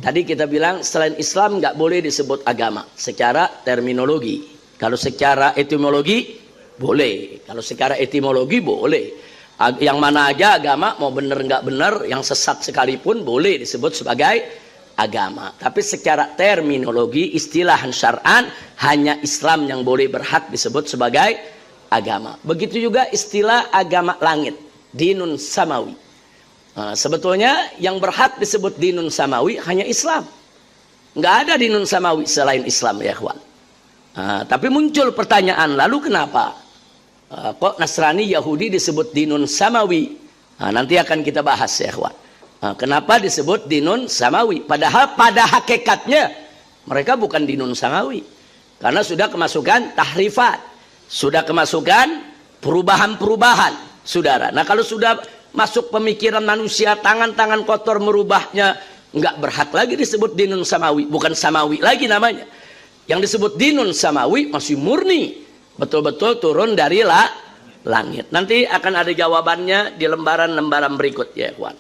Tadi kita bilang selain Islam nggak boleh disebut agama secara terminologi. Kalau secara etimologi boleh. Kalau secara etimologi boleh. Yang mana aja agama, mau benar nggak benar, yang sesat sekalipun boleh disebut sebagai agama. Tapi secara terminologi, istilah syar'an, hanya Islam yang boleh berhak disebut sebagai agama. Begitu juga istilah agama langit, dinun samawi. Nah, sebetulnya yang berhak disebut dinun samawi hanya Islam. Nggak ada dinun samawi selain Islam, ya kawan. Nah, tapi muncul pertanyaan, lalu kenapa kok Nasrani Yahudi disebut dinun samawi? Nah, nanti akan kita bahas, ya kawan. Nah, kenapa disebut dinun samawi? Padahal pada hakikatnya mereka bukan dinun samawi, karena sudah kemasukan tahrifat, sudah kemasukan perubahan-perubahan, saudara. Nah, kalau sudah masuk pemikiran manusia, tangan-tangan kotor merubahnya, nggak berhak lagi disebut dinun samawi, bukan samawi lagi namanya. Yang disebut dinun samawi masih murni, betul-betul turun dari langit. Nanti akan ada jawabannya di lembaran-lembaran berikut, ya kawan.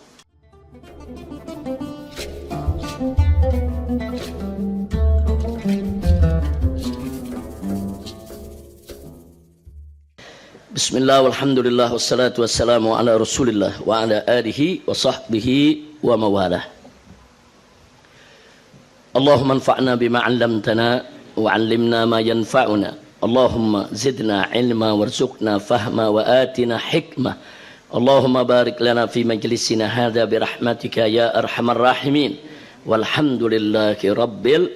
Bismillah, walhamdulillah, wassalatu wassalamu ala rasulillah wa ala alihi wa sahbihi wa mawalah. Allahumma anfa'na bima 'allamtana wa 'allimna ma yanfa'una. Allahumma zidna ilma warzuqna fahma wa atina hikmah. Allahumma barik lana fi majlisina hadha birahmatika ya arhamar rahimin. Walhamdulillahi rabbil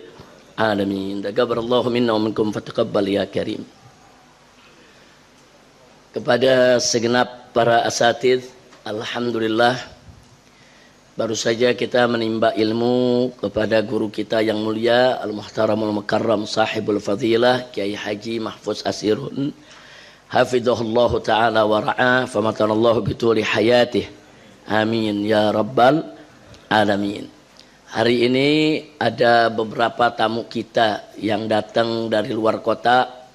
alamin. Taqabbalallahu minna wa minkum fataqabbal ya karim. Kepada segenap para asatidz, alhamdulillah baru saja kita menimba ilmu kepada guru kita yang mulia Al-Muhtaramul Mukarram Sahibul Fadilah Kiai Haji Mahfuz Asirun hafizahullahu ta'ala wa ra'ah famatanallahu bituli hayatih, amin ya rabbal alamin. Hari ini ada beberapa tamu kita yang datang dari luar kota.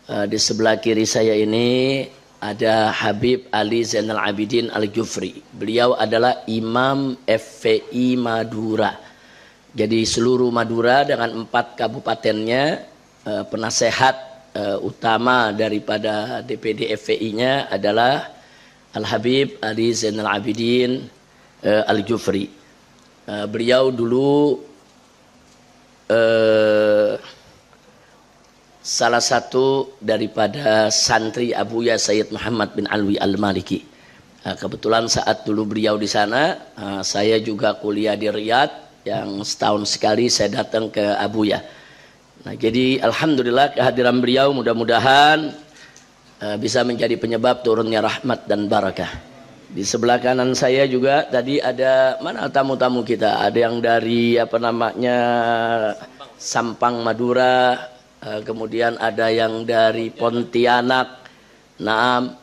Di sebelah kiri saya ini ada Habib Ali Zainal Abidin Al-Jufri. Beliau adalah Imam FPI Madura. Jadi seluruh Madura dengan 4 kabupatennya, penasehat utama daripada DPD FPI-nya adalah Al-Habib Ali Zainal Abidin Al-Jufri. Beliau dulu salah satu daripada santri Abuya Sayyid Muhammad bin Alwi Al-Maliki. Kebetulan saat dulu beliau di sana, saya juga kuliah di Riyadh, yang setahun sekali saya datang ke Abuya. Nah, jadi alhamdulillah kehadiran beliau mudah-mudahan bisa menjadi penyebab turunnya rahmat dan barakah. Di sebelah kanan saya juga tadi ada, mana tamu-tamu kita? Ada yang dari Sampang Madura, kemudian ada yang dari Pontianak, Naam,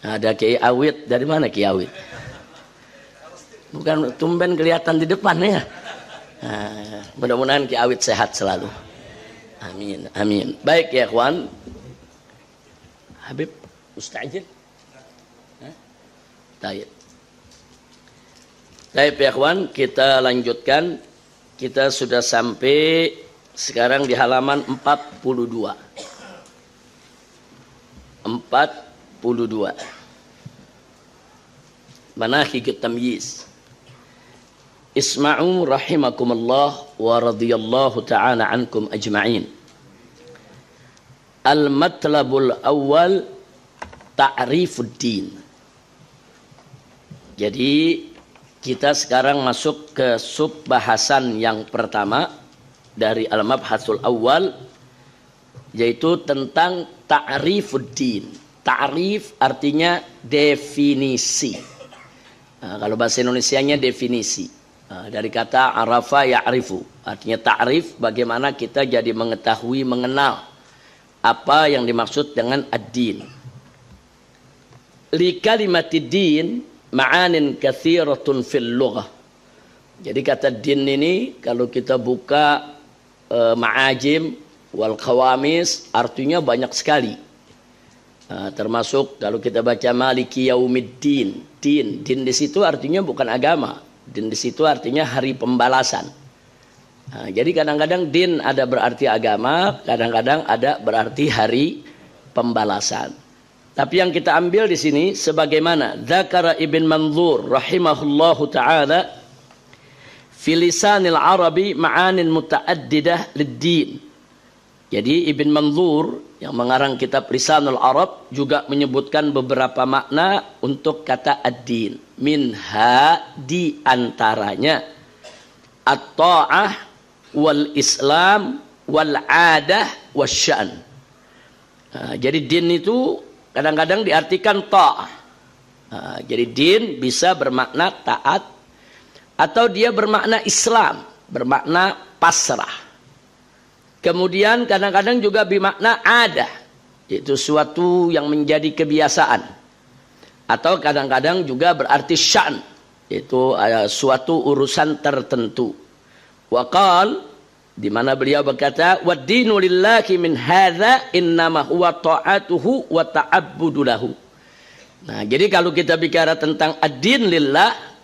ada Kiai Awit. Dari mana Kiai Awit? Bukan tumben kelihatan di depan ya. Mudah-mudahan Kiai Awit sehat selalu. Amin, amin. Baik ya kawan. Habib, mustajil? Baik. Baik ya kawan, kita lanjutkan. Kita sudah sampai sekarang di halaman 42. 42. Manahij tamyiz. Isma'u rahimakumullah wa radhiyallahu ta'ala ankum ajma'in. Al-matlabul awal ta'rifuddin. Jadi kita sekarang masuk ke sub bahasan yang pertama dari al-mabhasul awal, yaitu tentang ta'rifuddin. Ta'rif artinya definisi. Kalau bahasa Indonesianya definisi. Dari kata arafa ya'rifu, artinya ta'rif, bagaimana kita jadi mengetahui, mengenal apa yang dimaksud dengan ad-din. Li kalimatid-din ma'anin katsiratun fil lughah. Jadi kata din ini kalau kita buka ma'ajim wal qawamis artinya banyak sekali. Termasuk kalau kita baca Maliki Yaumiddin, din di situ artinya bukan agama. Din di situ artinya hari pembalasan. Nah, jadi kadang-kadang din ada berarti agama, kadang-kadang ada berarti hari pembalasan. Tapi yang kita ambil di sini sebagaimana Dzakara Ibn Manzur rahimahullahu taala fi lisanil Arabi ma'anin muta'addidah lid-din. Jadi Ibn Manzur yang mengarang kitab Lisanul Arab juga menyebutkan beberapa makna untuk kata ad-din. Minha di antaranya at-ta'ah wal Islam wal adah wasyan. Nah, jadi din itu kadang-kadang diartikan ta'ah. Nah, jadi din bisa bermakna taat atau dia bermakna Islam, bermakna pasrah. Kemudian kadang-kadang juga bermakna adah, yaitu suatu yang menjadi kebiasaan. Atau kadang-kadang juga berarti syan, yaitu suatu urusan tertentu. Waqal, di mana beliau berkata, "Wad-dinu lillahi min hadza innama huwa ta'atuhu wa ta'abbudu lahu." Nah, jadi kalau kita bicara tentang ad-din lillah,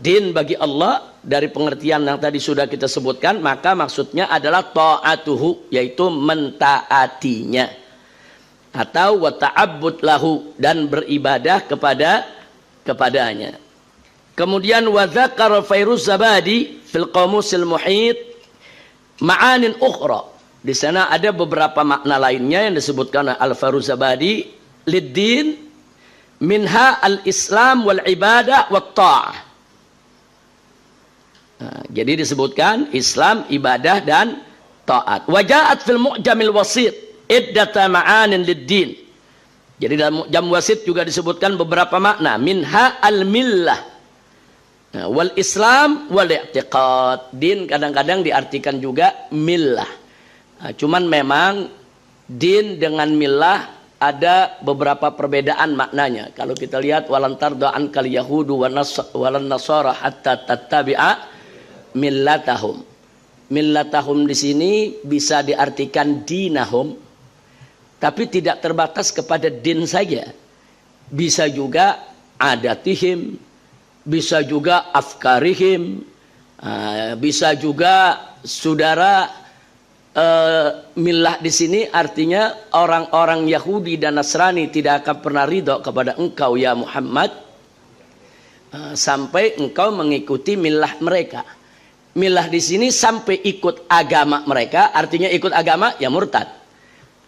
din bagi Allah dari pengertian yang tadi sudah kita sebutkan, maka maksudnya adalah ta'atuhu, yaitu mentaatinya, atau wa ta'abbud lahu, dan beribadah kepadanya. Kemudian wa dzakara Fairuz Zabadi fil Qamusil Muhit ma'anin ukhra. Di sana ada beberapa makna lainnya yang disebutkan oleh Al-Fairuz Zabadi lid-din minha al-Islam wal ibadah wat ta'ah. Nah, jadi disebutkan Islam, ibadah dan taat. Wa ja'at fil Mu'jamil Wasit iddata ma'anin lid-din. Jadi dalam Mu'jam Wasit juga disebutkan beberapa makna. Minha al-millah. Nah, wal Islam wal i'tiqad. Din kadang-kadang diartikan juga millah. Nah, cuman memang din dengan millah ada beberapa perbedaan maknanya. Kalau kita lihat walan tarda ankal yahudu walan nasara hatta tattabi'a millatahum. Millatahum di sini bisa diartikan dinahum, tapi tidak terbatas kepada din saja. Bisa juga adatihim, bisa juga afkarihim, bisa juga saudara millah di sini artinya orang-orang Yahudi dan Nasrani tidak akan pernah ridho kepada engkau ya Muhammad sampai engkau mengikuti millah mereka. Millah di sini sampai ikut agama mereka, artinya ikut agama ya murtad.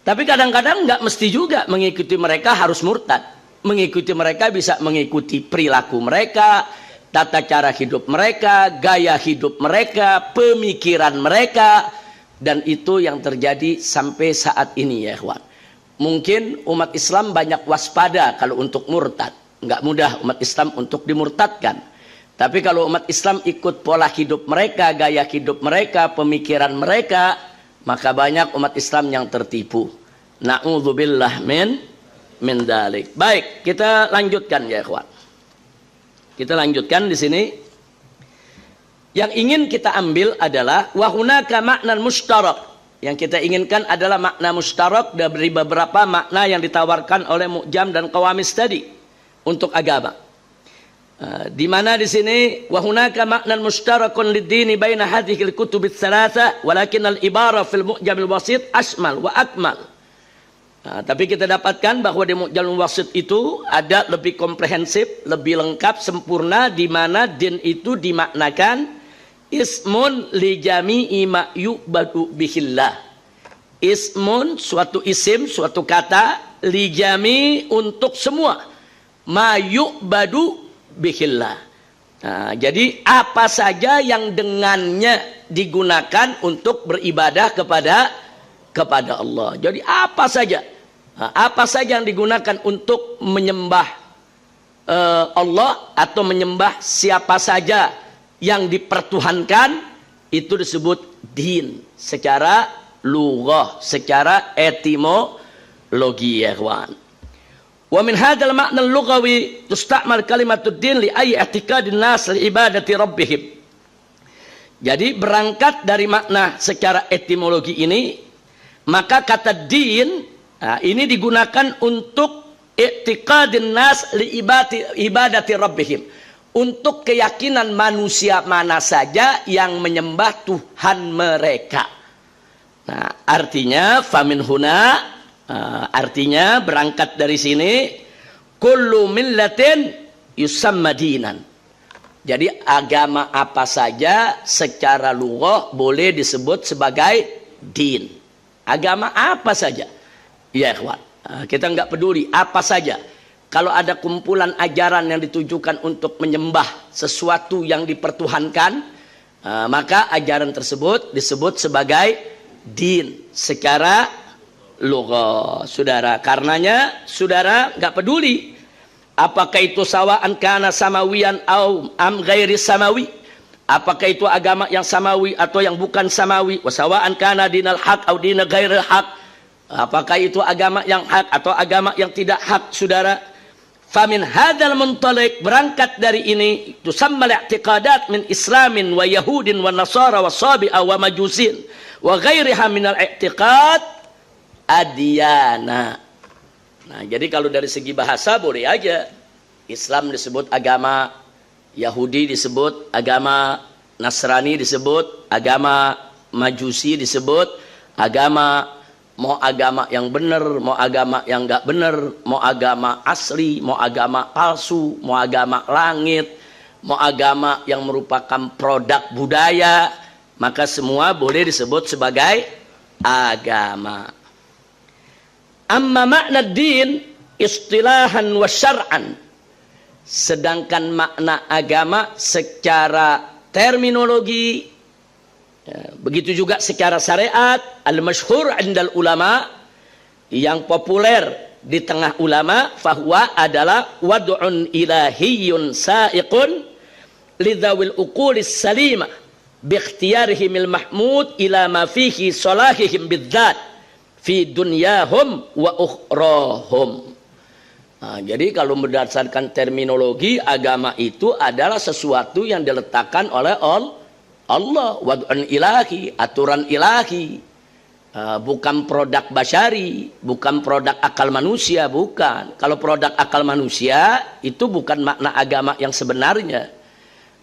Tapi kadang-kadang nggak mesti juga mengikuti mereka harus murtad. Mengikuti mereka bisa mengikuti perilaku mereka, tata cara hidup mereka, gaya hidup mereka, pemikiran mereka, dan itu yang terjadi sampai saat ini ya ikhwan. Mungkin umat Islam banyak waspada kalau untuk murtad, nggak mudah umat Islam untuk dimurtadkan. Tapi kalau umat Islam ikut pola hidup mereka, gaya hidup mereka, pemikiran mereka, maka banyak umat Islam yang tertipu. Na'udzubillah min dalik. Baik, kita lanjutkan ya ikhwan. Kita lanjutkan di sini. Yang ingin kita ambil adalah wa hunaka ma'nan mushtarak. Yang kita inginkan adalah makna mushtarak dari beberapa makna yang ditawarkan oleh Mu'jam dan Qawamis tadi untuk agama. Di mana di sini wa hunaka ma'nan mushtarakun lid-dini baina hadhihi al-kutub ats-tsalatsa walakin al-ibara fil Mu'jam al-Wasit ashmal wa akmal. Tapi kita dapatkan bahwa di Mu'jam al-Wasit itu ada lebih komprehensif, lebih lengkap, sempurna, di mana din itu dimaknakan ismun li jami'i ma yu'badu bihillah. Ismun suatu isim, suatu kata, li jami' untuk semua ma yu'badu bihillah. Nah, jadi apa saja yang dengannya digunakan untuk beribadah kepada Allah. Jadi apa saja yang digunakan untuk menyembah Allah atau menyembah siapa saja yang dipertuhankan, itu disebut din secara lughah, secara etimologi ya kawan. Wa min hadzal ma'na al-lughawi tusta'mal kalimatud din li ayyi i'tiqadin nas li ibadati rabbihim. Jadi berangkat dari makna secara etimologi ini, maka kata din ini digunakan untuk i'tiqadin nas li ibadati rabbihim, untuk keyakinan manusia mana saja yang menyembah Tuhan mereka. Nah, artinya famin huna, artinya berangkat dari sini, kullu millatin yusamma dinan. Jadi agama apa saja secara lughah boleh disebut sebagai din. Agama apa saja. Ya ikhwan, kita nggak peduli apa saja. Kalau ada kumpulan ajaran yang ditujukan untuk menyembah sesuatu yang dipertuhankan, maka ajaran tersebut disebut sebagai din secara lughah, saudara. Karenanya saudara nggak peduli apakah itu sawaan kana samawiyan au am ghairi samawi, apakah itu agama yang samawi atau yang bukan samawi, wasawaan kana dinal haq au dina ghairil haq, apakah itu agama yang hak atau agama yang tidak hak, saudara. Famin hadzal muntaliq, berangkat dari ini, tusammal i'tiqadat min islamin wa yahudin wa nasara wa sabi'a wa majusin wa ghairiha minal i'tiqad adyana. Nah, jadi kalau dari segi bahasa boleh aja Islam disebut agama, Yahudi disebut agama, Nasrani disebut agama, Majusi disebut agama. Mau agama yang benar, mau agama yang enggak benar, mau agama asli, mau agama palsu, mau agama langit, mau agama yang merupakan produk budaya, maka semua boleh disebut sebagai agama. Amma makna din istilahan wa syar'an, sedangkan makna agama secara terminologi, begitu juga secara syariat, al-masyhur indal ulama, yang populer di tengah ulama, fahuwa adalah wad'un ilahiyyun sa'iqun lidzawil uqulis salimah biikhtiyarihimil mahmud ila ma fihi salahihim bidzat fi dunyahum wa ukhrahum. Nah, jadi kalau berdasarkan terminologi, agama itu adalah sesuatu yang diletakkan oleh Allah, wad'un ilahi, aturan ilahi, bukan produk basyari, bukan produk akal manusia, bukan. Kalau produk akal manusia itu bukan makna agama yang sebenarnya.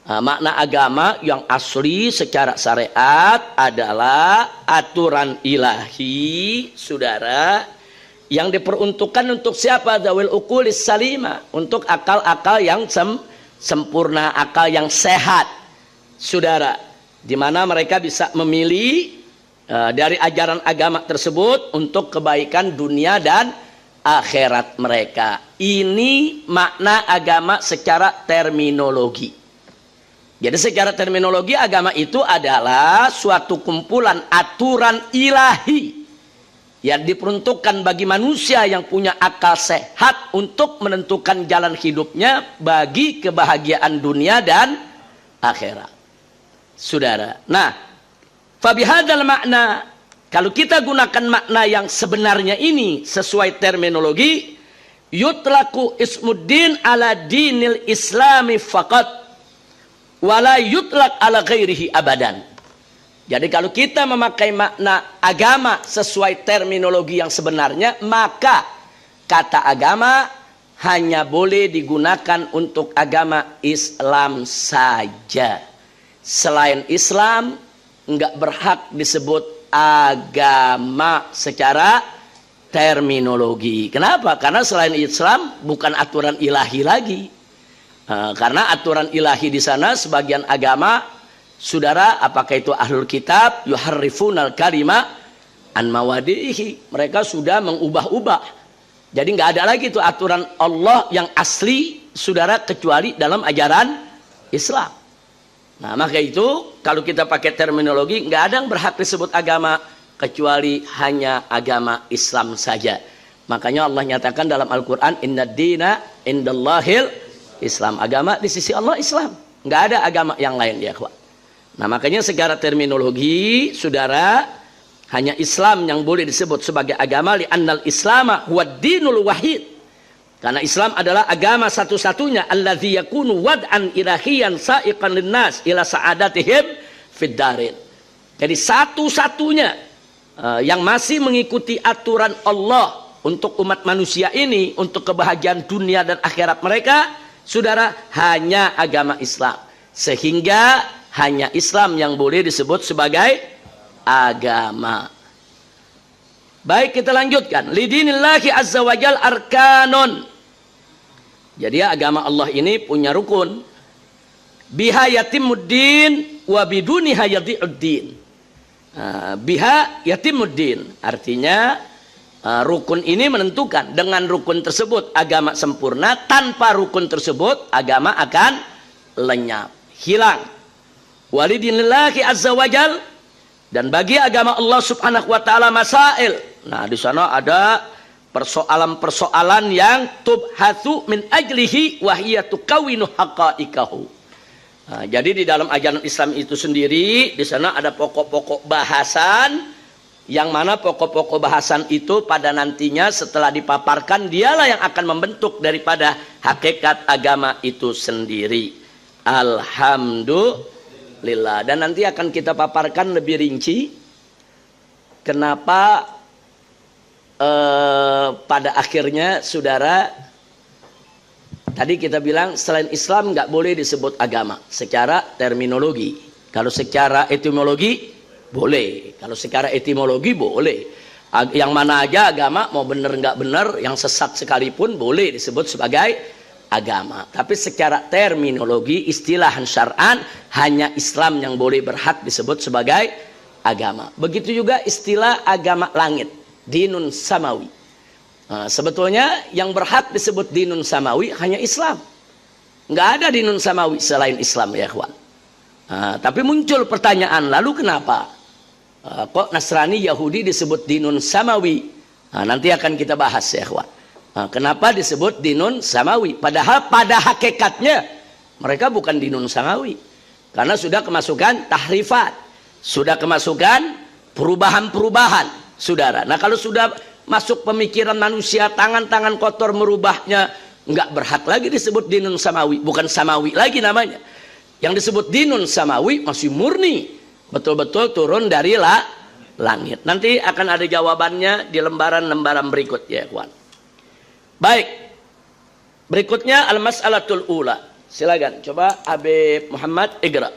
Makna agama yang asli secara syariat adalah aturan ilahi, saudara, yang diperuntukkan untuk siapa? Dzawil uqulis salima, untuk akal-akal yang sempurna, akal yang sehat, saudara, di mana mereka bisa memilih dari ajaran agama tersebut untuk kebaikan dunia dan akhirat mereka. Ini makna agama secara terminologi. Jadi secara terminologi, agama itu adalah suatu kumpulan aturan ilahi yang diperuntukkan bagi manusia yang punya akal sehat untuk menentukan jalan hidupnya bagi kebahagiaan dunia dan akhirat, saudara. Nah, fabihadzal makna, kalau kita gunakan makna yang sebenarnya ini sesuai terminologi, yutlaku ismuddin ala dinil islami faqat wala yutlak ala ghairihi abadan. Jadi kalau kita memakai makna agama sesuai terminologi yang sebenarnya, maka kata agama hanya boleh digunakan untuk agama Islam saja. Selain Islam enggak berhak disebut agama secara terminologi. Kenapa? Karena selain Islam bukan aturan ilahi lagi. Karena aturan ilahi di sana sebagian agama, saudara, apakah itu ahlul kitab, yuharrifunal kalima an mawadihi, mereka sudah mengubah-ubah. Jadi nggak ada lagi itu aturan Allah yang asli, saudara, kecuali dalam ajaran Islam. Nah, maka itu kalau kita pakai terminologi, nggak ada yang berhak disebut agama kecuali hanya agama Islam saja. Makanya Allah nyatakan dalam Al-Quran, inna dina indallahil Islam, agama di sisi Allah Islam, nggak ada agama yang lain, ya kawan. Nah, makanya secara terminologi, saudara, hanya Islam yang boleh disebut sebagai agama, li'annal islama huwa dinul wahid, karena Islam adalah agama satu-satunya, alladzi yakunu wad'an ilahiyan sa'iqan linnas ila sa'adatihim fid darin. Jadi satu-satunya yang masih mengikuti aturan Allah untuk umat manusia ini, untuk kebahagiaan dunia dan akhirat mereka, Saudara, hanya agama Islam. Sehingga hanya Islam yang boleh disebut sebagai agama. Baik, kita lanjutkan. Lidinillahi azza wa jal arkanun. Jadi agama Allah ini punya rukun. Biha yatimuddin wa biduniha yadhi'uddin. Biha yatimuddin. Artinya rukun ini menentukan. Dengan rukun tersebut agama sempurna. Tanpa rukun tersebut agama akan lenyap, hilang. Walidinillahi azza wa jal. Dan bagi agama Allah subhanahu wa ta'ala masail. Nah, di sana ada persoalan-persoalan yang tubhatsu min ajlihi wa hiya tukawinu haqa'iqahu. Nah, jadi di dalam ajaran Islam itu sendiri, di sana ada pokok-pokok bahasan, yang mana pokok-pokok bahasan itu pada nantinya setelah dipaparkan, dialah yang akan membentuk daripada hakikat agama itu sendiri. Alhamdulillah. Dan nanti akan kita paparkan lebih rinci kenapa pada akhirnya, saudara, tadi kita bilang selain Islam nggak boleh disebut agama secara terminologi. Kalau secara etimologi boleh, kalau secara etimologi boleh. Yang mana aja agama, mau benar nggak benar, yang sesat sekalipun boleh disebut sebagai agama. Tapi secara terminologi, istilah syar'an, hanya Islam yang boleh berhak disebut sebagai agama. Begitu juga istilah agama langit, dinun samawi. Nah, sebetulnya yang berhak disebut dinun samawi hanya Islam. Nggak ada dinun samawi selain Islam, ya ikhwan. Nah, tapi muncul pertanyaan, lalu kenapa kok Nasrani Yahudi disebut dinun samawi? Nah, nanti akan kita bahas, ya ikhwan. Nah, kenapa disebut dinun samawi? Padahal pada hakikatnya mereka bukan dinun samawi. Karena sudah kemasukan tahrifat, sudah kemasukan perubahan-perubahan, saudara. Nah, kalau sudah masuk pemikiran manusia, tangan-tangan kotor merubahnya, nggak berhak lagi disebut dinun samawi. Bukan samawi lagi namanya. Yang disebut dinun samawi masih murni, betul-betul turun dari langit. Nanti akan ada jawabannya di lembaran-lembaran berikut, ya kawan. Baik, berikutnya al-mas'alatul ula. Silakan, coba Habib Muhammad Iqra.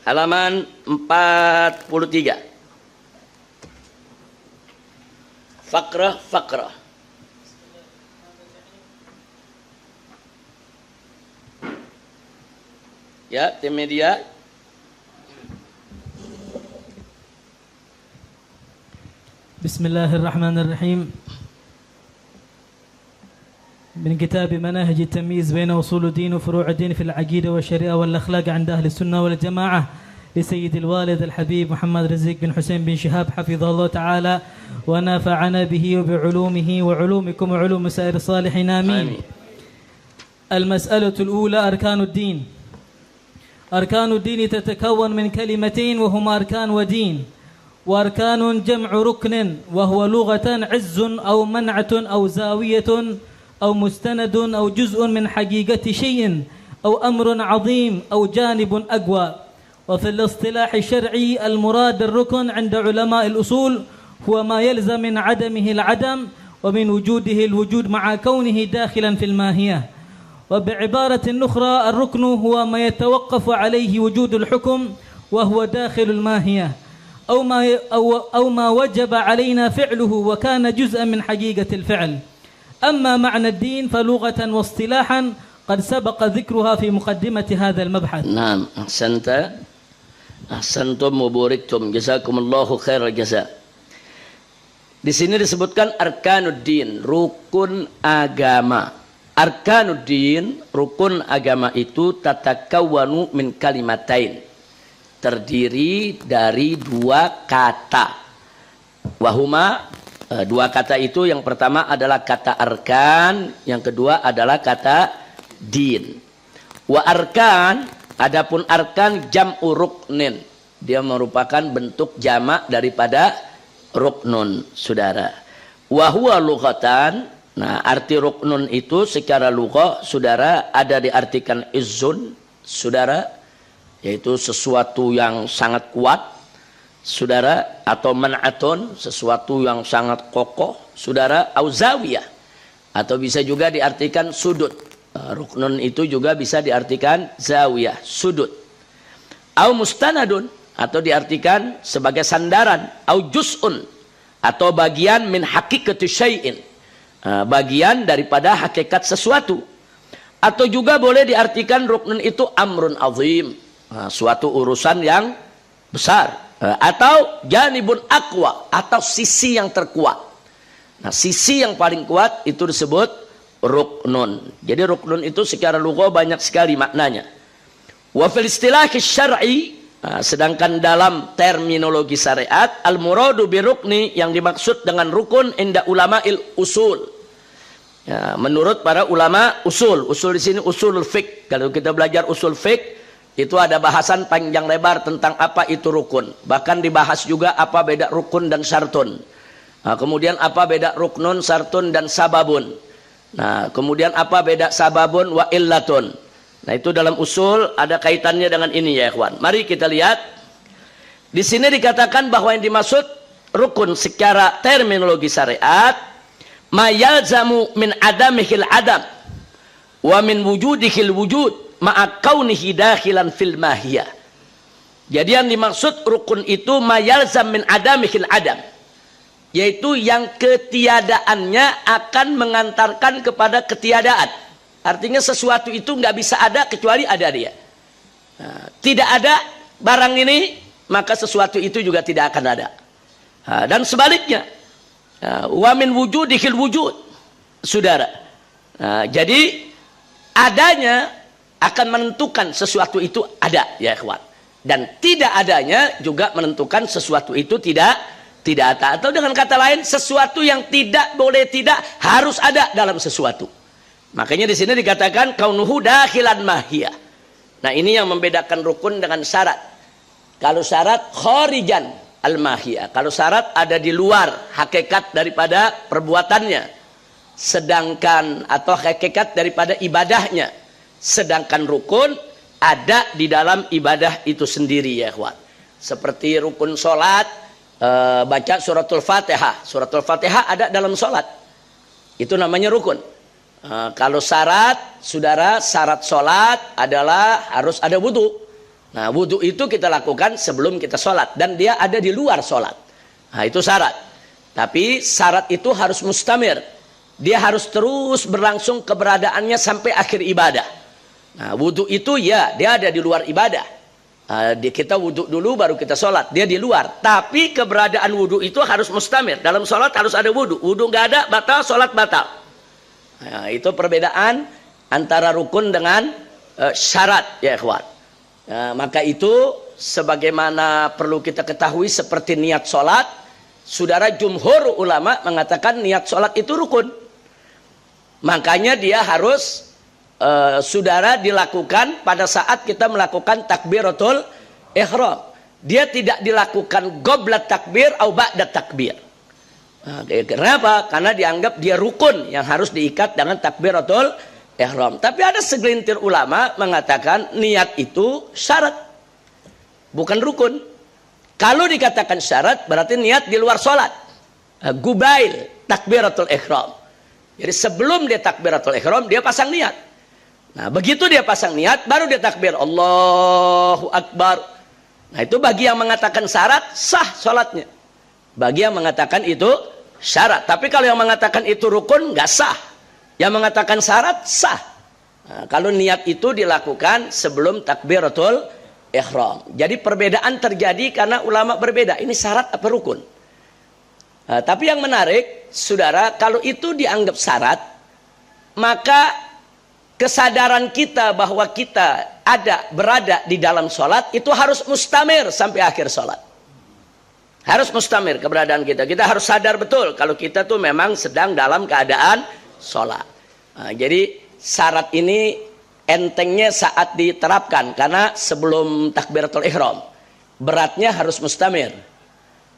Halaman 43. Fakrah. Ya, tim media. Bismillahirrahmanirrahim. من كتاب مناهج التمييز بين أصول الدين وفروع الدين في العقيدة والشريعة والأخلاق عند أهل السنة والجماعة لسيد الوالد الحبيب محمد رزيق بن حسين بن شهاب حفظه الله تعالى ونفعنا به وبعلومه وعلومكم وعلوم سائر الصالحين آمين. المسألة الأولى أركان الدين. أركان الدين تتكون من كلمتين وهما أركان ودين. وأركان جمع ركن وهو لغة عز أو منعة أو زاوية أو مستند أو جزء من حقيقة شيء أو أمر عظيم أو جانب أقوى. وفي الاصطلاح الشرعي المراد الركن عند علماء الأصول هو ما يلزم من عدمه العدم ومن وجوده الوجود مع كونه داخلا في الماهية. وبعبارة أخرى الركن هو ما يتوقف عليه وجود الحكم وهو داخل الماهية أو ما وجب علينا فعله وكان جزءا من حقيقة الفعل. أما معنى الدين فلغة واصطلاحا قد سبق ذكرها في مقدمة هذا المبحث. نعم، ahsantum mubaraktum, jazakumullahu khairal jaza. Di sini disebutkan arkanuddin, rukun agama. Arkanuddin, rukun agama itu tatakawwanu min kalimatain, terdiri dari dua kata. Wahuma, dua kata itu yang pertama adalah kata arkan, yang kedua adalah kata din. Wa arkan, adapun arkan jam'u ruknin, dia merupakan bentuk jamak daripada ruknun, saudara. Wa huwa lughatan, nah arti ruknun itu secara lughah, saudara, ada diartikan izzun, saudara, yaitu sesuatu yang sangat kuat, saudara, atau man'atun, sesuatu yang sangat kokoh, saudara, au zawiyah, atau bisa juga diartikan sudut. Ruknun itu juga bisa diartikan zawiyah, sudut. Au mustanadun, atau diartikan sebagai sandaran. Au juz'un, atau bagian min hakikati syai'in, bagian daripada hakikat sesuatu. Atau juga boleh diartikan ruknun itu amrun azim, suatu urusan yang besar. Atau janibun aqwa, atau sisi yang terkuat. Nah, sisi yang paling kuat itu disebut ruknun. Jadi ruknun itu secara lugha banyak sekali maknanya. Wa fil istilah syar'i, sedangkan dalam terminologi syariat, al muradu bi rukni, yang dimaksud dengan rukun inda ulama'il usul. Ya, menurut para ulama usul di sini usulul fiqh. Kalau kita belajar usul fiqh, itu ada bahasan panjang lebar tentang apa itu rukun. Bahkan dibahas juga apa beda rukun dan syartun. Nah, kemudian apa beda ruknun, syartun dan sababun. Nah, kemudian apa beda sababun wa illatun. Nah, itu dalam usul ada kaitannya dengan ini ya ikhwan. Mari kita lihat. Di sini dikatakan bahwa yang dimaksud rukun secara terminologi syariat, ma yalzamu min adamihil adam wa min wujudihil wujud ma'a kaunihi dakhilan fil mahiyah. Jadi yang dimaksud rukun itu ma yalzam min adamihil adam, yaitu yang ketiadaannya akan mengantarkan kepada ketiadaan. Artinya sesuatu itu nggak bisa ada kecuali ada dia. Nah, tidak ada barang ini, maka sesuatu itu juga tidak akan ada. Nah, dan sebaliknya, wa min wujudihil wujud, saudara. Nah, jadi adanya akan menentukan sesuatu itu ada, ya ikhwan. Dan tidak adanya juga menentukan sesuatu itu tidak ada. Atau dengan kata lain, sesuatu yang tidak boleh tidak harus ada dalam sesuatu. Makanya di sini dikatakan kaunuhu dakhilan mahiyah. Nah, ini yang membedakan rukun dengan syarat. Kalau syarat kharijan al-mahiyah. Kalau syarat ada di luar hakikat daripada perbuatannya. Sedangkan atau hakikat daripada ibadahnya. Sedangkan rukun ada di dalam ibadah itu sendiri ya ikhwan. Seperti rukun sholat, baca suratul Fatihah. Suratul Fatihah ada dalam sholat, itu namanya rukun. Kalau syarat, saudara, syarat sholat adalah harus ada wudu. Nah, wudu itu kita lakukan sebelum kita sholat, dan dia ada di luar sholat. Nah, itu syarat. Tapi syarat itu harus mustamir, dia harus terus berlangsung keberadaannya sampai akhir ibadah. Nah, wudu itu ya dia ada di luar ibadah. Kita wudhu dulu baru kita sholat, dia di luar. Tapi keberadaan wudhu itu harus mustamir. Dalam sholat harus ada wudhu. Wudhu nggak ada, batal, sholat batal. Nah, itu perbedaan antara rukun dengan syarat ya ikhwan. Maka itu sebagaimana perlu kita ketahui seperti niat sholat. Saudara, jumhur ulama mengatakan niat sholat itu rukun. Makanya dia harus saudara dilakukan pada saat kita melakukan takbiratul ihram. Dia tidak dilakukan qabla takbir atau ba'da takbir. Nah, kenapa? Karena dianggap dia rukun yang harus diikat dengan takbiratul ihram. Tapi ada segelintir ulama mengatakan niat itu syarat, bukan rukun. Kalau dikatakan syarat berarti niat di luar sholat. Gubail takbiratul ihram. Jadi sebelum dia takbiratul ihram dia pasang niat. Nah, begitu dia pasang niat, baru dia takbir, Allahu Akbar. Nah, itu bagi yang mengatakan syarat, sah sholatnya. Bagi yang mengatakan itu syarat. Tapi kalau yang mengatakan itu rukun, nggak sah. Yang mengatakan syarat, sah. Nah, kalau niat itu dilakukan sebelum takbiratul ihram. Jadi perbedaan terjadi karena ulama berbeda. Ini syarat apa rukun? Nah, tapi yang menarik, saudara, kalau itu dianggap syarat, maka kesadaran kita bahwa kita berada di dalam sholat itu harus mustamir sampai akhir sholat. Harus mustamir keberadaan kita. Kita harus sadar betul kalau kita tuh memang sedang dalam keadaan sholat. Nah, jadi syarat ini entengnya saat diterapkan karena sebelum takbiratul ihram. Beratnya harus mustamir.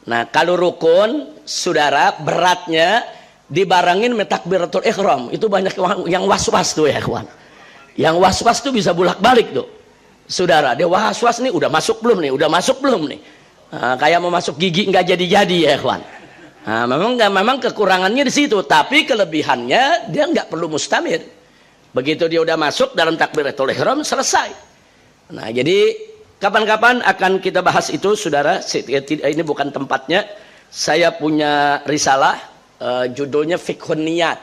Nah, kalau rukun, saudara, beratnya dibarengin takbiratul ihram. Itu banyak yang was-was tuh ya kawan. Yang was-was tuh bisa bolak-balik tuh. Saudara, dia was-was nih, udah masuk belum nih? Udah masuk belum nih? Nah, kayak mau masuk gigi nggak jadi-jadi ya kawan. Nah, memang kekurangannya di situ, tapi kelebihannya dia nggak perlu mustamir. Begitu dia udah masuk dalam takbiratul ihram, selesai. Nah, jadi kapan-kapan akan kita bahas itu, saudara. Ini bukan tempatnya. Saya punya risalah, judulnya Fiqhun Niyat.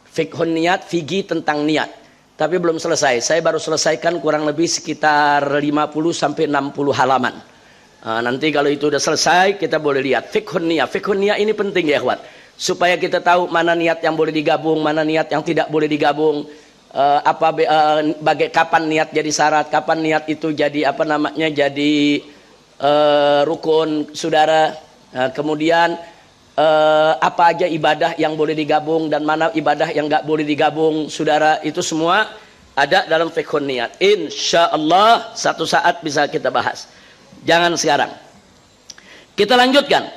Fiqhun Niyat, fikih tentang niat. Tapi belum selesai. Saya baru selesaikan kurang lebih sekitar 50-60 halaman. Nanti kalau itu udah selesai, kita boleh lihat. Fiqhun Niyat. Fiqhun Niyat ini penting ya, ikhwan. Supaya kita tahu mana niat yang boleh digabung, mana niat yang tidak boleh digabung. Kapan niat jadi syarat, kapan niat itu jadi jadi rukun, saudara. Kemudian apa aja ibadah yang boleh digabung dan mana ibadah yang nggak boleh digabung, saudara. Itu semua ada dalam fiqhun niat. Insya Allah satu saat bisa kita bahas. Jangan sekarang. Kita lanjutkan.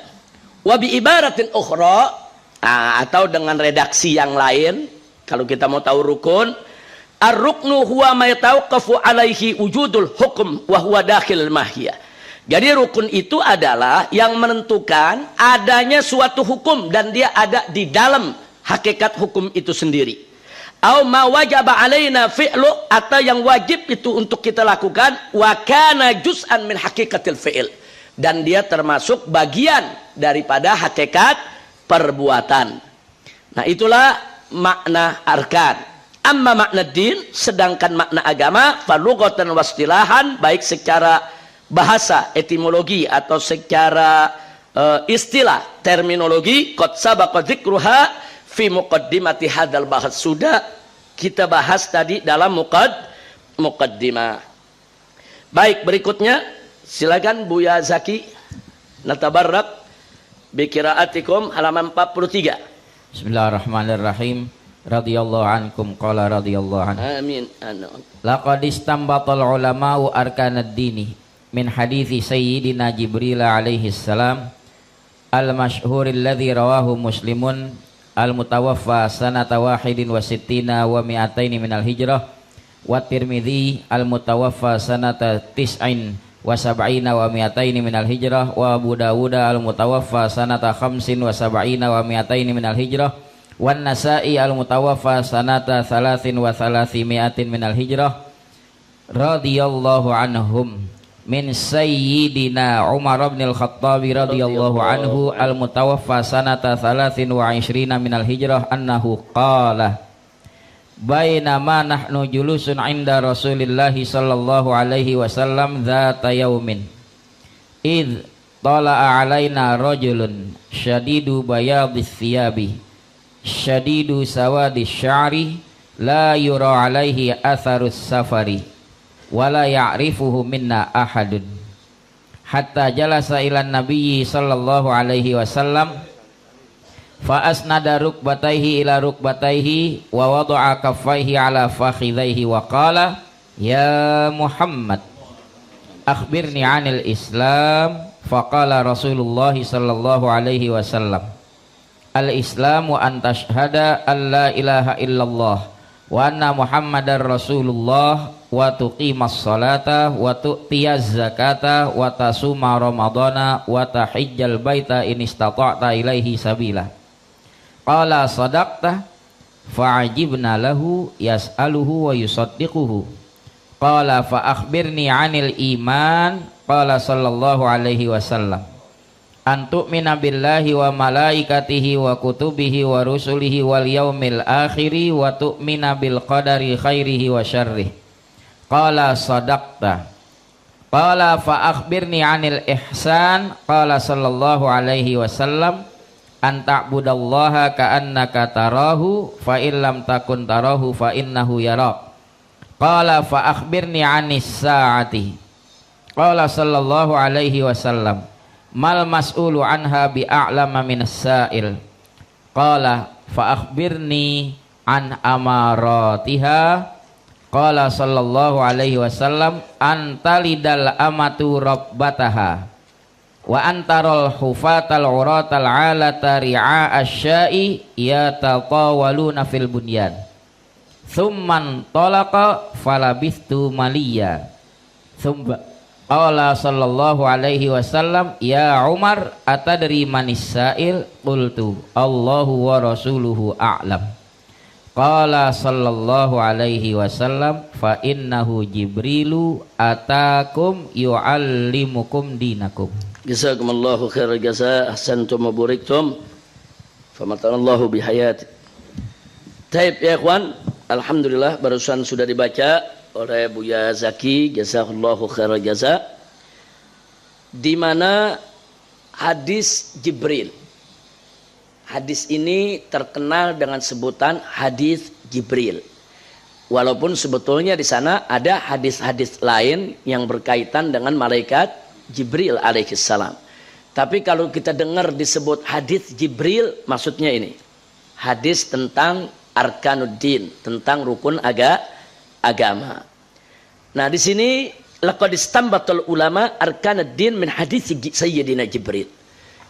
Wabi ibaratin ukhra, atau dengan redaksi yang lain. Kalau kita mau tahu rukun, ar-ruknu huwa ma yatawaqqafu alaihi wujudul hukm wa huwa dakhil mahiyah. Jadi rukun itu adalah yang menentukan adanya suatu hukum dan dia ada di dalam hakikat hukum itu sendiri. Au ma wajaba alaina fi'lu, atau yang wajib itu untuk kita lakukan, wa kana juz'an min hakikatil fi'il, dan dia termasuk bagian daripada hakikat perbuatan. Nah, itulah makna arkan. Amma makna din, sedangkan makna agama, falughatan wastilahan, baik secara bahasa etimologi atau secara istilah terminologi, qad sabaqa dzikruha fi muqaddimati hadzal bahas, sudah kita bahas tadi dalam muqaddimah. Baik, berikutnya silakan Buya Zaki, natabarrak bi qiraatikum halaman 43. Bismillahirrahmanirrahim. Radhiyallahu ankum qala radhiyallahu anhu. Amin. Laqad istambatal ulama'u arkanad dini min hadithi sayyidina Jibril alaihi salam al-masyhur alladhi rawahu Muslimun al-mutawaffa sanata wahidin wa sittina wa mi'ataini minal hijrah, wa Tirmidzi al-mutawaffa sanata tis'in wa sab'ina wa mi'ataini minal hijrah, wa Abu Dawud al-mutawaffa sanata khamsin wa sab'ina wa mi'ataini minal hijrah, wan Nasa'i al-mutawaffa sanata thalathin wa thalathimi'atin minal hijrah, radhiyallahu anhum min sayyidina Umar bin al-Khattab radhiyallahu anhu al-mutawaffa sanata thalathin wa ishrina minal hijrah annahu qala bainama nahnu julusun inda Rasulillahi sallallahu alaihi wasallam dhata yaumin id tala'a alaina rajulun syadidu bayadis thiyabi syadidu sawadis sya'ri la yura alaihi atharus safari wala ya'rifuhu minna ahadun hatta jalasa ilan nabiyyi sallallahu alaihi wasallam fa asnada rukbatayhi ila rukbatayhi wa wada'a kaffayhi ala fakhidhayhi wa qala ya Muhammad akhbirni 'anil Islam. Faqala Rasulullah sallallahu alaihi wasallam al-islamu an tashhada an la ilaha illallah wa anna Muhammadar Rasulullah wa tuqimas salata wa tu'tiyaz zakata wa tasuma ramadana wa tahijjal baita in istata'ta ilaihi sabila. Qala sadaqta fa'ajibna lahu yas'aluhu wa yusaddiquhu. Qala fa akhbirni 'anil iman. Qala sallallahu alaihi wasallam an tu'mina billahi wa malaikatihi wa kutubihi wa rusulihi wal yaumil akhiri wa tu'mina bil qadari khairihi wa syarrihi. Qala sadaqta. Qala fa akhbirni 'anil ihsan. Qala sallallahu alaihi wasallam an ta'budallaha ka'annaka tarahu fa illam takun tarahu fa innahu yarak. Qala fa akhbirni 'anis sa'ati. Qala sallallahu alaihi wasallam mal mas'ulu anha bi'a'lama minas sa'il. Qala fa akhbirni an amaratiha. Qala sallallahu alaihi wasallam antalidal amatu rabbataha wa antarul hufatal uratal alata ri'a asya'i yatatawaluna fil bunyan thumman talaqa falabithtu maliya thumma qala sallallahu alaihi wasallam ya Umar atadri manis sa'il qultu Allahu wa rasuluhu a'lam. Qala sallallahu alaihi wasallam fa innahu Jibrilu atakum yuallimukum dinakum. Jazakumullahu khairal jazaa, ahsantum wa baraktum. Famatanallahu bihayati. Taib ya ikhwan, alhamdulillah barusan sudah dibaca oleh Buya Zaki, jazakallahu khairal jazaa, di mana hadis Jibril. Hadis ini terkenal dengan sebutan hadis Jibril. Walaupun sebetulnya di sana ada hadis-hadis lain yang berkaitan dengan malaikat Jibril alaihissalam. Tapi kalau kita dengar disebut hadis Jibril, maksudnya ini. Hadis tentang arkanuddin, tentang rukun agama. Nah, di sini laqad istanbatal ulama arkanuddin min hadis Sayyidina Jibril.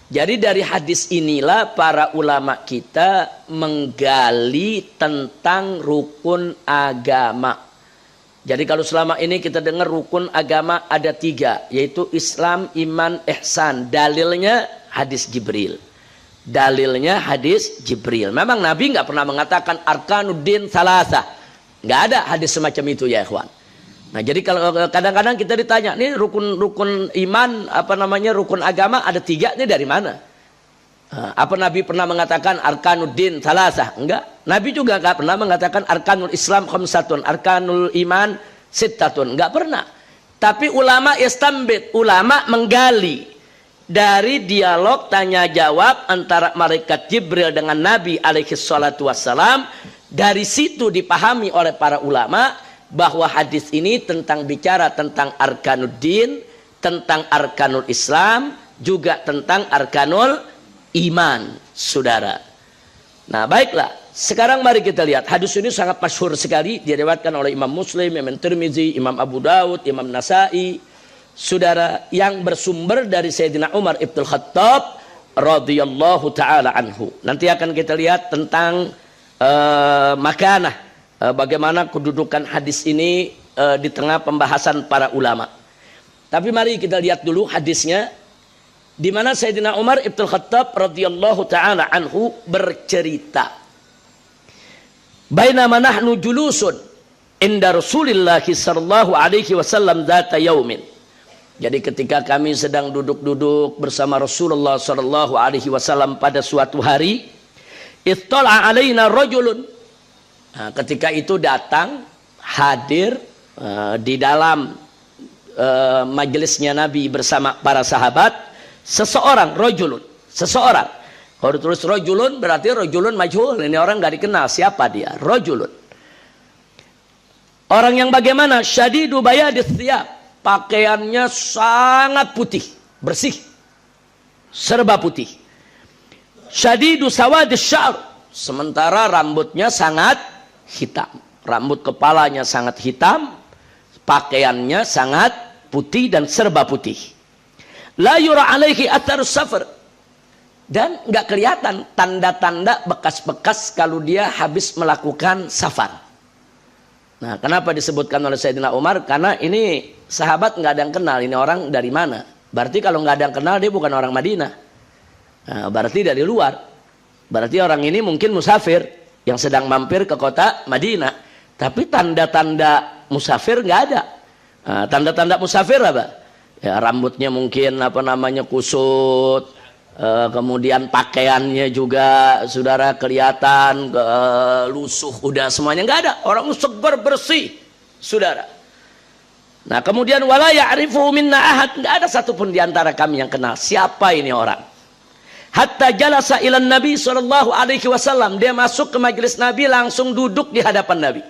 Jadi dari hadis inilah para ulama kita menggali tentang rukun agama. Jadi kalau selama ini kita dengar rukun agama ada 3, yaitu Islam, iman, ihsan. Dalilnya hadis Jibril. Dalilnya hadis Jibril. Memang Nabi nggak pernah mengatakan arkanuddin salasa. Nggak ada hadis semacam itu ya ikhwan. Nah, jadi kalau kadang-kadang kita ditanya, nih rukun iman, rukun agama ada 3, nih dari mana? Apa Nabi pernah mengatakan arkanuddin salasah? Enggak. Nabi juga enggak pernah mengatakan arkanul Islam khamsatun, arkanul iman sittatun. Enggak pernah. Tapi ulama istambit, ulama menggali dari dialog tanya jawab antara malaikat Jibril dengan Nabi alaihi salatu wassalam. Dari situ dipahami oleh para ulama bahwa hadis ini bicara tentang arkanuddin, tentang arkanul Islam, juga tentang arkanul iman, saudara. Nah, baiklah. Sekarang mari kita lihat. Hadis ini sangat masyhur sekali, diriwayatkan oleh Imam Muslim, Imam Tirmizi, Imam Abu Daud, Imam Nasai, saudara, yang bersumber dari Sayyidina Umar ibn Khattab radhiyallahu taala anhu. Nanti akan kita lihat tentang makanah. Bagaimana kedudukan hadis ini di tengah pembahasan para ulama. Tapi mari kita lihat dulu hadisnya, di mana Sayyidina Umar ibn Khattab radhiyallahu taala anhu bercerita, bainama nahnu julusun inda Rasulillah sallallahu alaihi wasallam dzata yaumin. Jadi ketika kami sedang duduk-duduk bersama Rasulullah sallallahu alaihi wasallam pada suatu hari, ittala alaina rajulun. Nah, ketika itu datang hadir di dalam majelisnya Nabi bersama para sahabat seseorang, rajulun, seseorang. Kalau ditulis rajulun berarti rajulun majhul, ini orang nggak dikenal siapa dia, rajulun. Orang yang bagaimana? Syadidu bayadis thiyab, pakaiannya sangat putih, bersih, serba putih. Syadidu sawadis sya'r, sementara rambutnya sangat hitam, rambut kepalanya sangat hitam, pakaiannya sangat putih dan serba putih. La yura alaihi atharus safar, dan nggak kelihatan tanda-tanda bekas-bekas kalau dia habis melakukan safar. Nah, kenapa disebutkan oleh Sayyidina Umar? Karena ini sahabat nggak ada yang kenal ini orang dari mana. Berarti kalau nggak ada yang kenal dia bukan orang Madinah. Nah, berarti dari luar. Berarti orang ini mungkin musafir yang sedang mampir ke kota Madinah. Tapi tanda-tanda musafir nggak ada. Nah, tanda-tanda musafir apa? Ya, rambutnya mungkin kusut, kemudian pakaiannya juga saudara kelihatan lusuh, udah semuanya nggak ada. Orang segar bersih, saudara. Nah, kemudian wala ya'rifu minna ahad, nggak ada satupun di antara kami yang kenal siapa ini orang. Hatta jalasa ilan Nabi sallallahu alaihi wasallam, dia masuk ke majelis Nabi, langsung duduk di hadapan Nabi.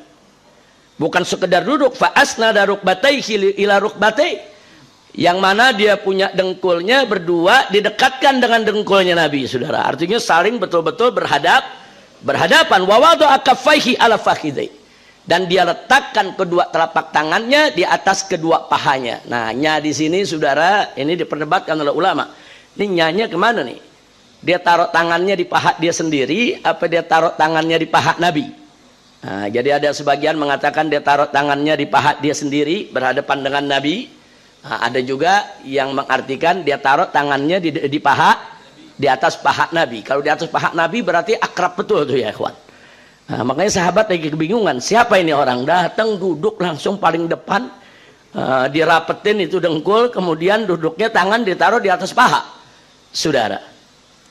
Bukan sekedar duduk, fa asnada rukbatayhi ila rukbatayhi, yang mana dia punya dengkulnya berdua didekatkan dengan dengkulnya Nabi, saudara. Artinya saling betul-betul berhadapan. Wa wada'a kaffaihi ala fakhidai, dan dia letakkan kedua telapak tangannya di atas kedua pahanya. Nah, nya di sini saudara, ini diperdebatkan oleh ulama. Ini nyanya kemana nih? Dia taruh tangannya di paha dia sendiri, apa dia taruh tangannya di paha Nabi? Nah, jadi ada sebagian mengatakan dia taruh tangannya di paha dia sendiri berhadapan dengan Nabi. Nah, ada juga yang mengartikan dia taruh tangannya di paha, di atas paha Nabi. Kalau di atas paha Nabi berarti akrab betul tuh ya ikhwan. Nah, makanya sahabat lagi kebingungan, siapa ini orang? Datang duduk langsung paling depan, dirapetin itu dengkul, kemudian duduknya tangan ditaruh di atas paha, saudara.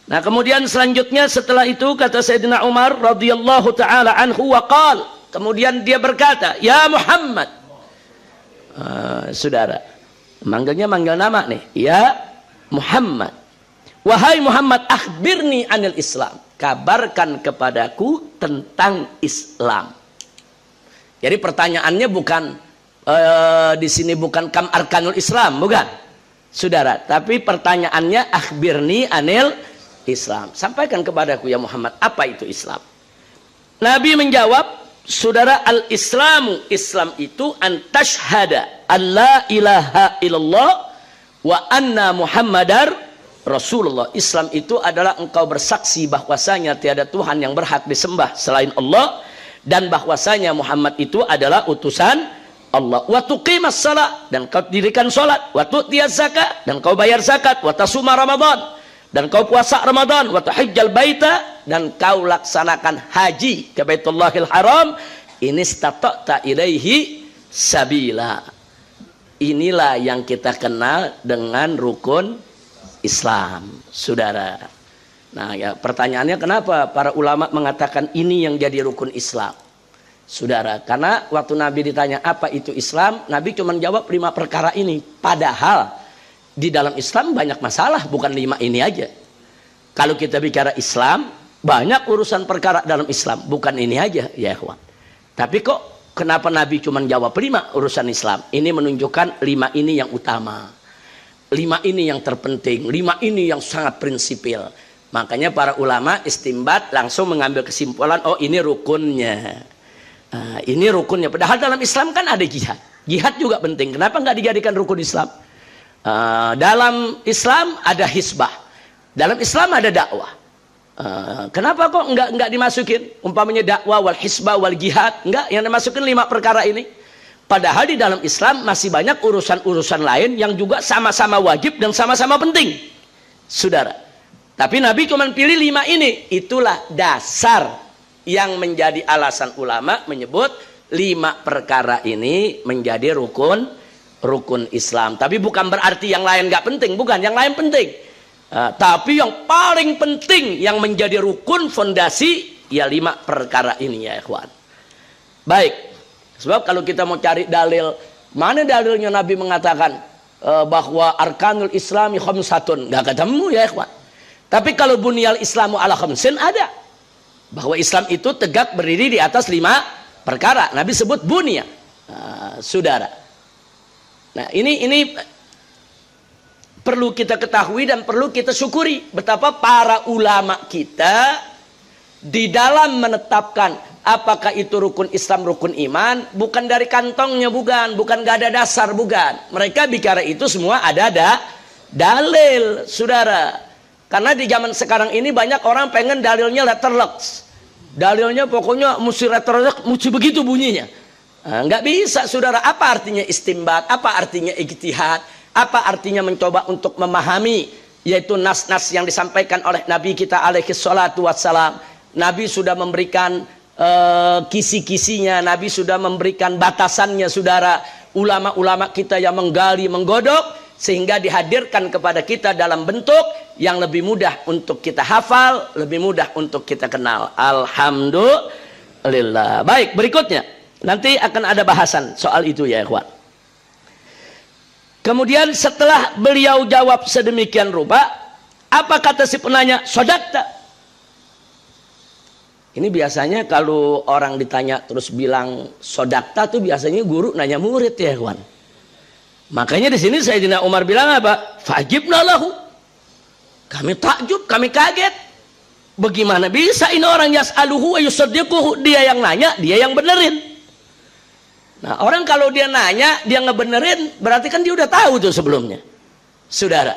Nah kemudian selanjutnya setelah itu kata Sayyidina Umar radhiyallahu taala anhu waqal, kemudian dia berkata, ya Muhammad, saudara, manggil nama nih, ya Muhammad, wahai Muhammad, akhbirni anil Islam, kabarkan kepadaku tentang Islam. Jadi pertanyaannya bukan di sini bukan kam arkanul Islam, bukan, saudara, tapi pertanyaannya akhbirni anil Islam, sampaikan kepadaku ya Muhammad, apa itu Islam? Nabi menjawab, saudara, al-Islamu, Islam itu antashhada alla ilaha illallah wa anna Muhammadar Rasulullah. Islam itu adalah engkau bersaksi bahwasanya tiada Tuhan yang berhak disembah selain Allah, dan bahwasanya Muhammad itu adalah utusan Allah. Wa tuqimas shalah, dan kau dirikan salat, wa tu'tiyaz zakat, dan kau bayar zakat, wa tasuma Ramadan, dan kau puasa Ramadan, wa tahajjal baita, dan kau laksanakan haji ke Baitullahil Haram, ini stata'ta ilaihi sabila. Inilah yang kita kenal dengan rukun Islam, saudara. Nah ya, pertanyaannya kenapa para ulama mengatakan ini yang jadi rukun Islam, saudara? Karena waktu Nabi ditanya apa itu Islam, Nabi cuma jawab 5 perkara ini, padahal di dalam Islam banyak masalah, bukan 5 ini aja. Kalau kita bicara Islam, banyak urusan perkara dalam Islam, bukan ini aja ya ikhwan. Tapi kok kenapa Nabi cuma jawab 5 urusan Islam? Ini menunjukkan 5 ini yang utama, 5 ini yang terpenting, 5 ini yang sangat prinsipil. Makanya para ulama istimbat langsung mengambil kesimpulan, oh ini rukunnya. Ini rukunnya. Padahal dalam Islam kan ada jihad. Jihad juga penting. Kenapa nggak dijadikan rukun Islam? Dalam Islam ada hisbah, dalam Islam ada dakwah. Kenapa kok enggak dimasukin? Umpamanya dakwah wal hisbah wal jihad, enggak, yang dimasukin 5 perkara ini. Padahal di dalam Islam masih banyak urusan-urusan lain yang juga sama-sama wajib dan sama-sama penting, saudara. Tapi Nabi cuma pilih 5 ini. Itulah dasar yang menjadi alasan ulama menyebut 5 perkara ini menjadi rukun Islam. Tapi bukan berarti yang lain nggak penting, bukan, yang lain penting. Tapi yang paling penting yang menjadi rukun fondasi ya 5 perkara ini ya ikhwan. Baik, sebab kalau kita mau cari dalil, mana dalilnya Nabi mengatakan bahwa arkanul Islami khamsatun, nggak ketemu ya ikhwan. Tapi kalau bunyal Islamu ala khamsin ada, bahwa Islam itu tegak berdiri di atas 5 perkara. Nabi sebut bunya, saudara. Nah ini perlu kita ketahui dan perlu kita syukuri betapa para ulama kita di dalam menetapkan apakah itu rukun Islam, rukun iman, bukan dari kantongnya, bukan gak ada dasar, bukan. Mereka bicara itu semua ada dalil, saudara. Karena di zaman sekarang ini banyak orang pengen dalilnya letterlux, dalilnya pokoknya mesti letterlux, mesti begitu bunyinya. Nggak bisa, saudara. Apa artinya istimbat? Apa artinya ijtihad? Apa artinya mencoba untuk memahami, yaitu nas-nas yang disampaikan oleh Nabi kita alaihi salatu wassalam. Nabi sudah memberikan kisi-kisinya, Nabi sudah memberikan batasannya, saudara. Ulama-ulama kita yang menggali, menggodok, sehingga dihadirkan kepada kita dalam bentuk yang lebih mudah untuk kita hafal, lebih mudah untuk kita kenal. Alhamdulillah. Baik, berikutnya nanti akan ada bahasan soal itu ya ikhwan. Kemudian setelah beliau jawab sedemikian rupa, apa kata si penanya? Sodakta. Ini biasanya kalau orang ditanya terus bilang sodakta tuh biasanya guru nanya murid ya ikhwan. Makanya di sini Sayyidina Umar bilang apa? Fajibna lahu. Kami takjub, kami kaget. Bagaimana bisa ini orang yas'aluhu wa yusaddiquhu, dia yang nanya, dia yang benerin. Nah, orang kalau dia nanya, dia ngebenerin, berarti kan dia udah tahu tuh sebelumnya, saudara.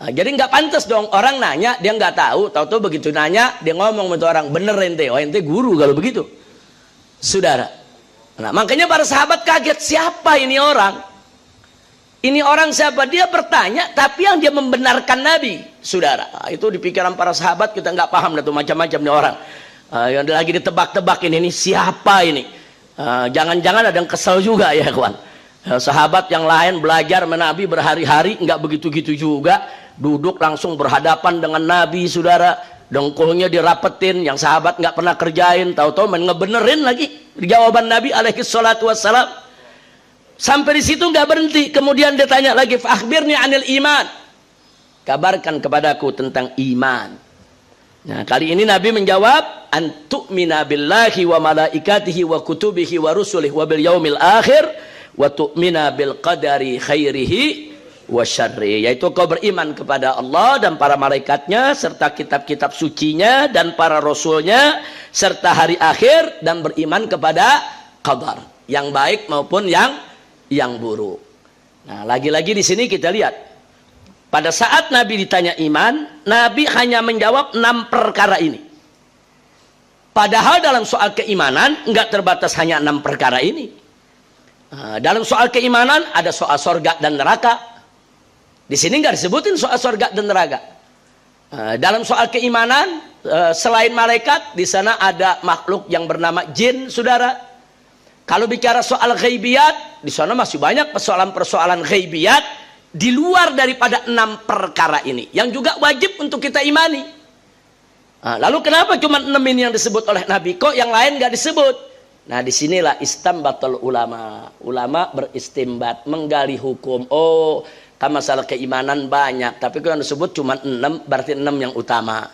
Nah, jadi nggak pantas dong orang nanya, dia nggak tahu begitu nanya, dia ngomong sama orang, bener ente, oh ente guru kalau begitu, saudara. Nah, makanya para sahabat kaget, siapa ini orang? Ini orang siapa? Dia bertanya, tapi yang dia membenarkan Nabi, saudara. Nah, itu di pikiran para sahabat kita nggak paham, tuh macam-macam nih orang. Yang lagi ditebak-tebak ini siapa ini? Jangan-jangan ada yang kesel juga ya kawan. Sahabat yang lain belajar Nabi berhari-hari nggak begitu-gitu juga, duduk langsung berhadapan dengan Nabi, saudara, dengkulnya dirapetin, yang sahabat nggak pernah kerjain, tahu-tahu ngebenerin lagi jawaban Nabi alaihi salatu wassalam. Sampai di situ nggak berhenti, kemudian dia tanya lagi, "Akhbirni anil iman." Kabarkan kepadaku tentang iman. Nah, kali ini Nabi menjawab, "Antu'mina billahi wa malaikatihi wa kutubihi wa rusulihi wa bil yaumil akhir wa tu'mina bil qadari khairihi wa syarri." Yaitu kau beriman kepada Allah dan para malaikatnya serta kitab-kitab sucinya dan para rasulnya serta hari akhir, dan beriman kepada qadar, yang baik maupun yang buruk. Nah, lagi-lagi di sini kita lihat, pada saat Nabi ditanya iman, Nabi hanya menjawab 6 perkara ini. Padahal dalam soal keimanan enggak terbatas hanya 6 perkara ini. Dalam soal keimanan ada soal surga dan neraka. Di sini enggak disebutin soal surga dan neraka. Dalam soal keimanan, selain malaikat, di sana ada makhluk yang bernama jin, saudara. Kalau bicara soal ghaibiyat, di sana masih banyak persoalan-persoalan ghaibiyat di luar daripada 6 perkara ini yang juga wajib untuk kita imani. Lalu kenapa cuma 6 ini yang disebut oleh Nabi? Kok yang lain nggak disebut? Nah, disinilah istambatul ulama. Ulama beristimbat, menggali hukum. Oh, kan masalah keimanan banyak, tapi kalau yang disebut cuma 6, berarti 6 yang utama.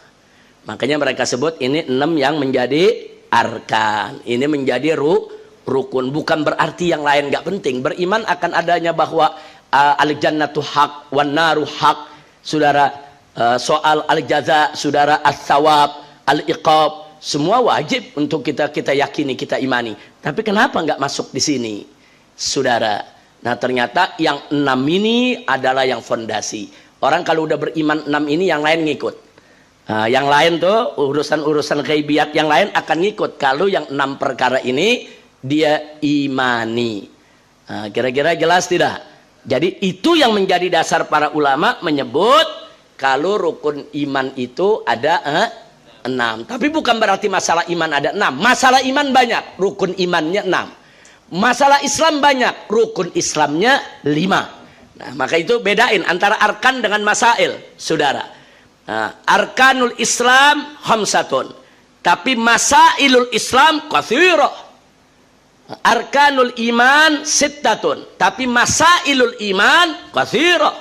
Makanya mereka sebut ini 6 yang menjadi arkan. Ini menjadi rukun. Bukan berarti yang lain nggak penting. Beriman akan adanya bahwa al-jannatu haq wan naru haq, saudara, soal al-jaza, saudara, as-sawab, al-iqab, semua wajib untuk kita yakini, kita imani. Tapi kenapa nggak masuk di sini, saudara? Nah, ternyata yang 6 ini adalah yang fondasi. Orang kalau udah beriman 6 ini, yang lain ngikut. Yang lain tuh urusan-urusan ghaibiyat yang lain akan ngikut kalau yang 6 perkara ini dia imani. Kira-kira jelas tidak? Jadi itu yang menjadi dasar para ulama menyebut kalau rukun iman itu ada 6. Tapi bukan berarti masalah iman ada 6. Masalah iman banyak, rukun imannya 6. Masalah Islam banyak, rukun Islamnya 5. Nah, maka itu bedain antara arkan dengan masail, saudara. Arkanul Islam khamsatun, tapi masailul Islam katsirah. Arkanul iman sittatun, tapi masailul iman katsirah,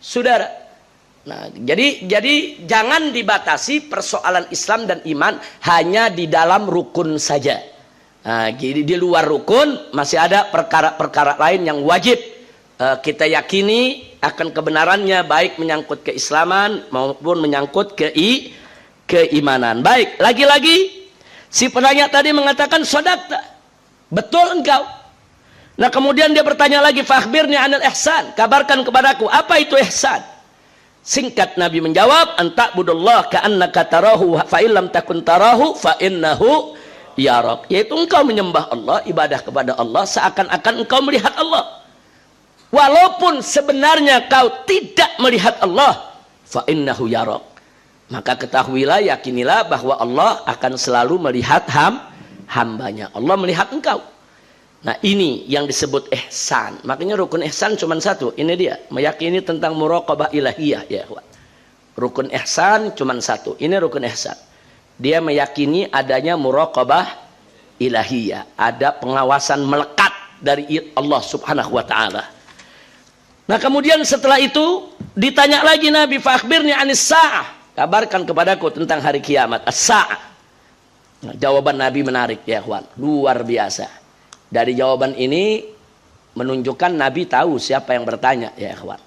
saudara. Nah, jadi jangan dibatasi persoalan Islam dan iman hanya di dalam rukun saja. Jadi di luar rukun masih ada perkara-perkara lain yang wajib kita yakini akan kebenarannya, baik menyangkut keislaman maupun menyangkut keimanan. Baik, lagi-lagi si penanya tadi mengatakan sodakta, betul engkau. Nah, kemudian dia bertanya lagi, fakhbirni anil ihsan, kabarkan kepadaku apa itu ihsan. Singkat Nabi menjawab, anta'budullah ka'annaka tarahu fa illam takun tarahu fa innahu yarak. Yaitu engkau menyembah Allah, ibadah kepada Allah seakan-akan engkau melihat Allah. Walaupun sebenarnya kau tidak melihat Allah, fa innahu yarak. Maka ketahuilah, yakinilah bahwa Allah akan selalu melihat hambanya. Allah melihat engkau. Nah, ini yang disebut ihsan. Makanya rukun ihsan cuma satu. Ini dia, meyakini tentang muraqabah ilahiyah, ya. Rukun ihsan cuma satu. Ini rukun ihsan. Dia meyakini adanya muraqabah ilahiyah, ada pengawasan melekat dari Allah Subhanahu wa taala. Nah, kemudian setelah itu ditanya lagi Nabi, fa akhbirni anis saah, kabarkan kepadaku tentang hari kiamat, as-saah. Nah, jawaban Nabi menarik, ya kawan, luar biasa. Dari jawaban ini menunjukkan Nabi tahu siapa yang bertanya, ya kawan.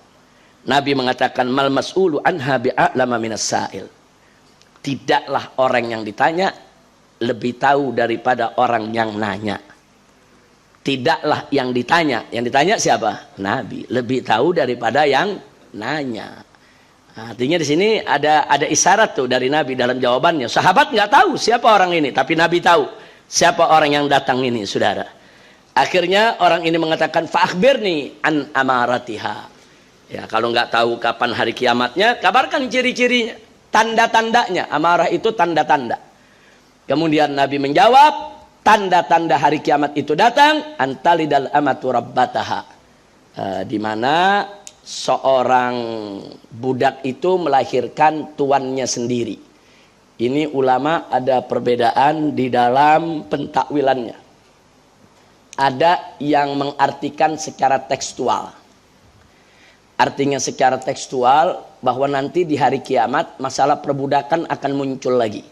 Nabi mengatakan, mal mas'ulu anha bi'a'lama minas sa'il. Tidaklah orang yang ditanya lebih tahu daripada orang yang nanya. Tidaklah yang ditanya siapa? Nabi, lebih tahu daripada yang nanya. Artinya di sini ada isyarat tuh dari Nabi dalam jawabannya. Sahabat nggak tahu siapa orang ini, tapi Nabi tahu siapa orang yang datang ini, saudara. Akhirnya orang ini mengatakan, fa akhbirni an amaratiha. Ya, kalau nggak tahu kapan hari kiamatnya, kabarkan ciri-cirinya, tanda-tandanya. Amarah itu tanda-tanda. Kemudian Nabi menjawab, tanda-tanda hari kiamat itu datang, antalidal amatu rabbataha. Di mana seorang budak itu melahirkan tuannya sendiri. Ini ulama ada perbedaan di dalam pentakwilannya. Ada yang mengartikan secara tekstual. Artinya secara tekstual bahwa nanti di hari kiamat masalah perbudakan akan muncul lagi.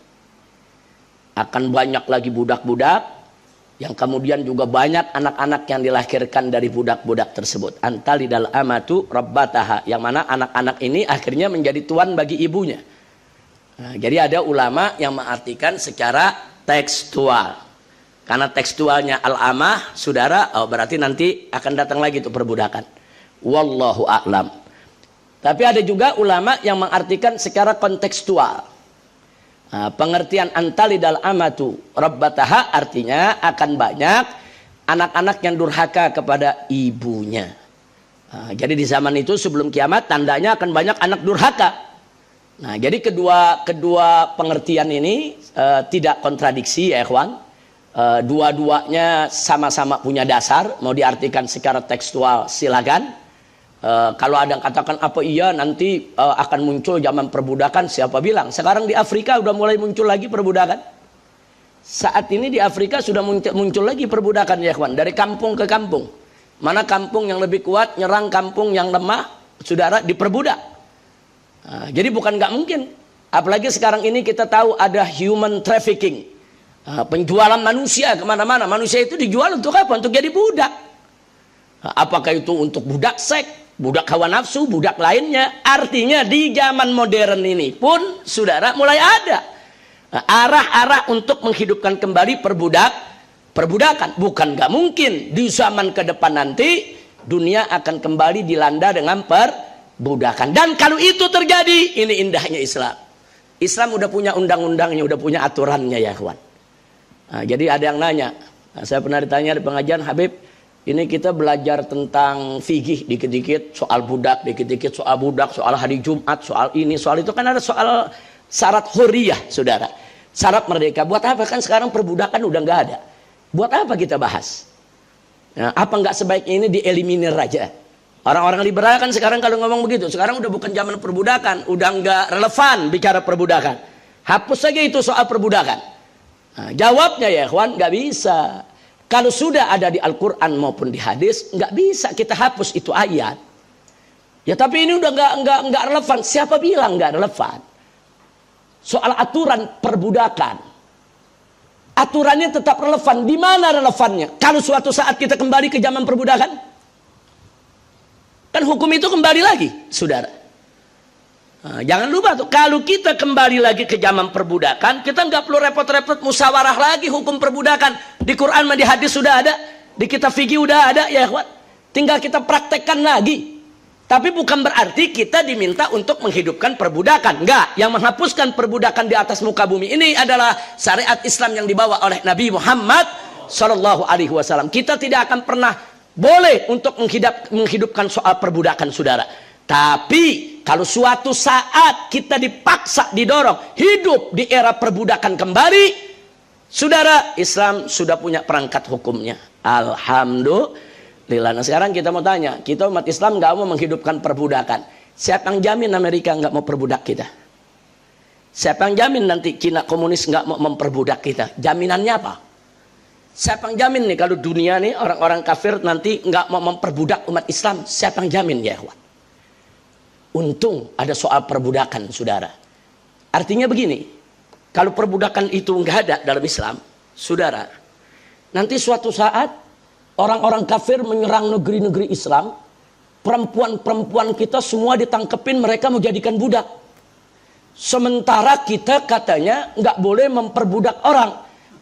Akan banyak lagi budak-budak, yang kemudian juga banyak anak-anak yang dilahirkan dari budak-budak tersebut. Antalidal amatu rabbataha, yang mana anak-anak ini akhirnya menjadi tuan bagi ibunya. Nah, jadi ada ulama yang mengartikan secara tekstual. Karena tekstualnya al-amah, saudara, berarti nanti akan datang lagi itu perbudakan. Wallahu a'lam. Tapi ada juga ulama yang mengartikan secara kontekstual. Pengertian antalidal amatu rabbataha artinya akan banyak anak-anak yang durhaka kepada ibunya. Jadi di zaman itu sebelum kiamat tandanya akan banyak anak durhaka. Nah, jadi kedua pengertian ini tidak kontradiksi ya ikhwan. Dua-duanya sama-sama punya dasar. Mau diartikan secara tekstual silakan. Kalau ada yang katakan apa iya nanti akan muncul zaman perbudakan, siapa bilang? Sekarang di Afrika udah mulai muncul lagi perbudakan. Saat ini di Afrika sudah muncul lagi perbudakan ya kawan, dari kampung ke kampung. Mana kampung yang lebih kuat nyerang kampung yang lemah, saudara diperbudak. Jadi bukan nggak mungkin. Apalagi sekarang ini kita tahu ada human trafficking, penjualan manusia kemana-mana. Manusia itu dijual untuk apa? Untuk jadi budak. Apakah itu untuk budak seks, budak hawa nafsu, budak lainnya? Artinya di zaman modern ini pun saudara mulai ada arah-arah untuk menghidupkan kembali perbudakan. Bukan gak mungkin di zaman ke depan nanti dunia akan kembali dilanda dengan perbudakan. Dan kalau itu terjadi, ini indahnya Islam. Islam udah punya undang-undangnya, udah punya aturannya ya kawan. Jadi ada yang nanya, saya pernah ditanya di pengajian, Habib, ini kita belajar tentang fikih dikit-dikit, soal budak, dikit-dikit soal budak, soal hari Jumat, soal ini, soal itu. Kan ada soal syarat hurriyah, saudara. Syarat merdeka. Buat apa? Kan sekarang perbudakan udah nggak ada. Buat apa kita bahas? Nah, apa nggak sebaiknya ini dieliminir aja? Orang-orang liberal kan sekarang kalau ngomong begitu, sekarang udah bukan zaman perbudakan, udah nggak relevan bicara perbudakan. Hapus saja itu soal perbudakan. Nah, jawabnya ya kawan, nggak bisa. Kalau sudah ada di Al-Quran maupun di hadis, nggak bisa kita hapus itu ayat. Ya tapi ini udah nggak relevan. Siapa bilang nggak relevan? Soal aturan perbudakan, aturannya tetap relevan. Di mana relevannya? Kalau suatu saat kita kembali ke zaman perbudakan, kan hukum itu kembali lagi, saudara. Nah, jangan lupa tuh, kalau kita kembali lagi ke zaman perbudakan, kita nggak perlu repot-repot musyawarah lagi hukum perbudakan. Di Quran dan di hadis sudah ada, di kitab fikih sudah ada ya ikhwan. Tinggal kita praktekkan lagi. Tapi bukan berarti kita diminta untuk menghidupkan perbudakan. Enggak, yang menghapuskan perbudakan di atas muka bumi ini adalah syariat Islam yang dibawa oleh Nabi Muhammad SAW. Kita tidak akan pernah boleh untuk menghidupkan soal perbudakan, saudara. Tapi kalau suatu saat kita dipaksa, didorong hidup di era perbudakan kembali, saudara, Islam sudah punya perangkat hukumnya. Alhamdulillah. Nah sekarang kita mau tanya, kita umat Islam nggak mau menghidupkan perbudakan. Siapa yang jamin Amerika nggak mau perbudak kita? Siapa yang jamin nanti Cina komunis nggak mau memperbudak kita? Jaminannya apa? Siapa yang jamin nih kalau dunia nih orang-orang kafir nanti nggak mau memperbudak umat Islam? Siapa yang jamin ya ikhwan? Untung ada soal perbudakan, saudara. Artinya begini, kalau perbudakan itu nggak ada dalam Islam, saudara, nanti suatu saat orang-orang kafir menyerang negeri-negeri Islam, perempuan-perempuan kita semua ditangkepin, mereka mau jadikan budak. Sementara kita katanya nggak boleh memperbudak orang.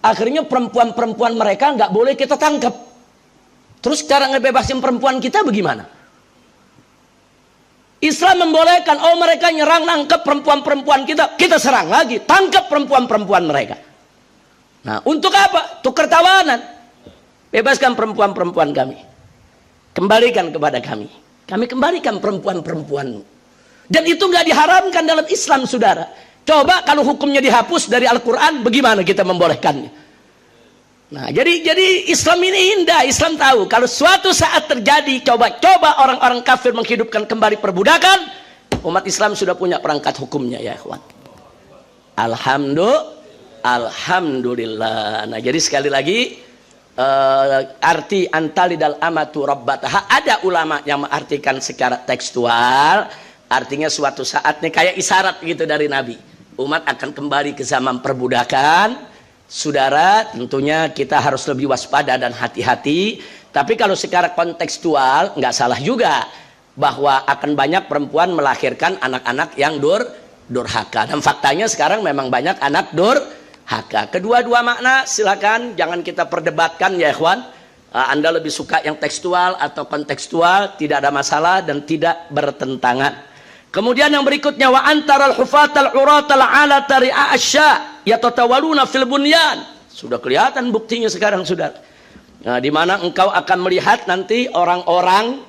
Akhirnya perempuan-perempuan mereka nggak boleh kita tangkap. Terus cara ngebebasin perempuan kita bagaimana? Islam membolehkan, oh mereka nyerang nangkep perempuan-perempuan kita serang lagi, tangkap perempuan-perempuan mereka. Nah, untuk apa? Tukar tawanan. Bebaskan perempuan-perempuan kami. Kembalikan kepada kami. Kami kembalikan perempuan-perempuanmu. Dan itu nggak diharamkan dalam Islam, saudara. Coba kalau hukumnya dihapus dari Al-Quran, bagaimana kita membolehkannya? Nah, jadi Islam ini indah. Islam tahu kalau suatu saat terjadi coba-coba orang-orang kafir menghidupkan kembali perbudakan, umat Islam sudah punya perangkat hukumnya ya ikhwan. Alhamdulillah. Nah, jadi sekali lagi arti antalidal amatu rabbataha, ada ulama yang mengartikan secara tekstual, artinya suatu saat nih kayak isyarat gitu dari Nabi, umat akan kembali ke zaman perbudakan. Saudara, tentunya kita harus lebih waspada dan hati-hati. Tapi kalau secara kontekstual nggak salah juga bahwa akan banyak perempuan melahirkan anak-anak yang durhaka, dan faktanya sekarang memang banyak anak durhaka. Kedua-dua makna silakan, jangan kita perdebatkan ya ikhwan. Anda lebih suka yang tekstual atau kontekstual, tidak ada masalah dan tidak bertentangan. Kemudian yang berikutnya, wa antaral hufatal uratal ala tari'a asya yatatawaluna fil bunyan. Sudah kelihatan buktinya sekarang Saudara. Nah, di mana engkau akan melihat nanti orang-orang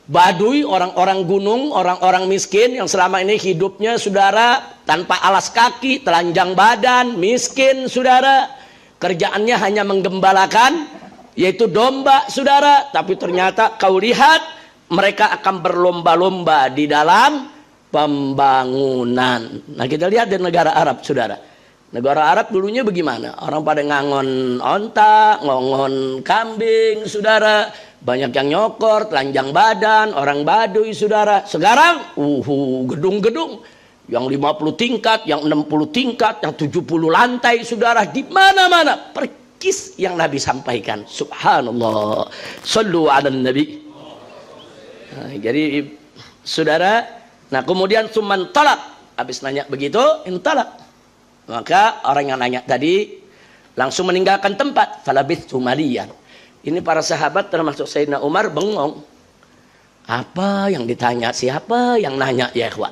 Baduy, orang-orang gunung, orang-orang miskin yang selama ini hidupnya Saudara tanpa alas kaki, telanjang badan, miskin Saudara. Kerjaannya hanya menggembalakan, yaitu domba Saudara. Tapi ternyata kau lihat mereka akan berlomba-lomba di dalam pembangunan. Nah, kita lihat di negara Arab Saudara. Negara Arab dulunya bagaimana? Orang pada ngangon onta, ngongon kambing Saudara. Banyak yang nyokor, telanjang badan, orang Baduy Saudara. Sekarang gedung-gedung yang 50 tingkat, yang 60 tingkat, yang 70 lantai Saudara, di mana-mana. Perkis yang Nabi sampaikan. Subhanallah. Sallu ala Nabi. Nah, jadi Saudara, nah kemudian suman talak, habis nanya begitu intalak, maka orang yang nanya tadi langsung meninggalkan tempat. Falabithtu maliyan. Ini para sahabat termasuk Sayyidina Umar bengong. Apa yang ditanya, siapa yang nanya ya ikhwan?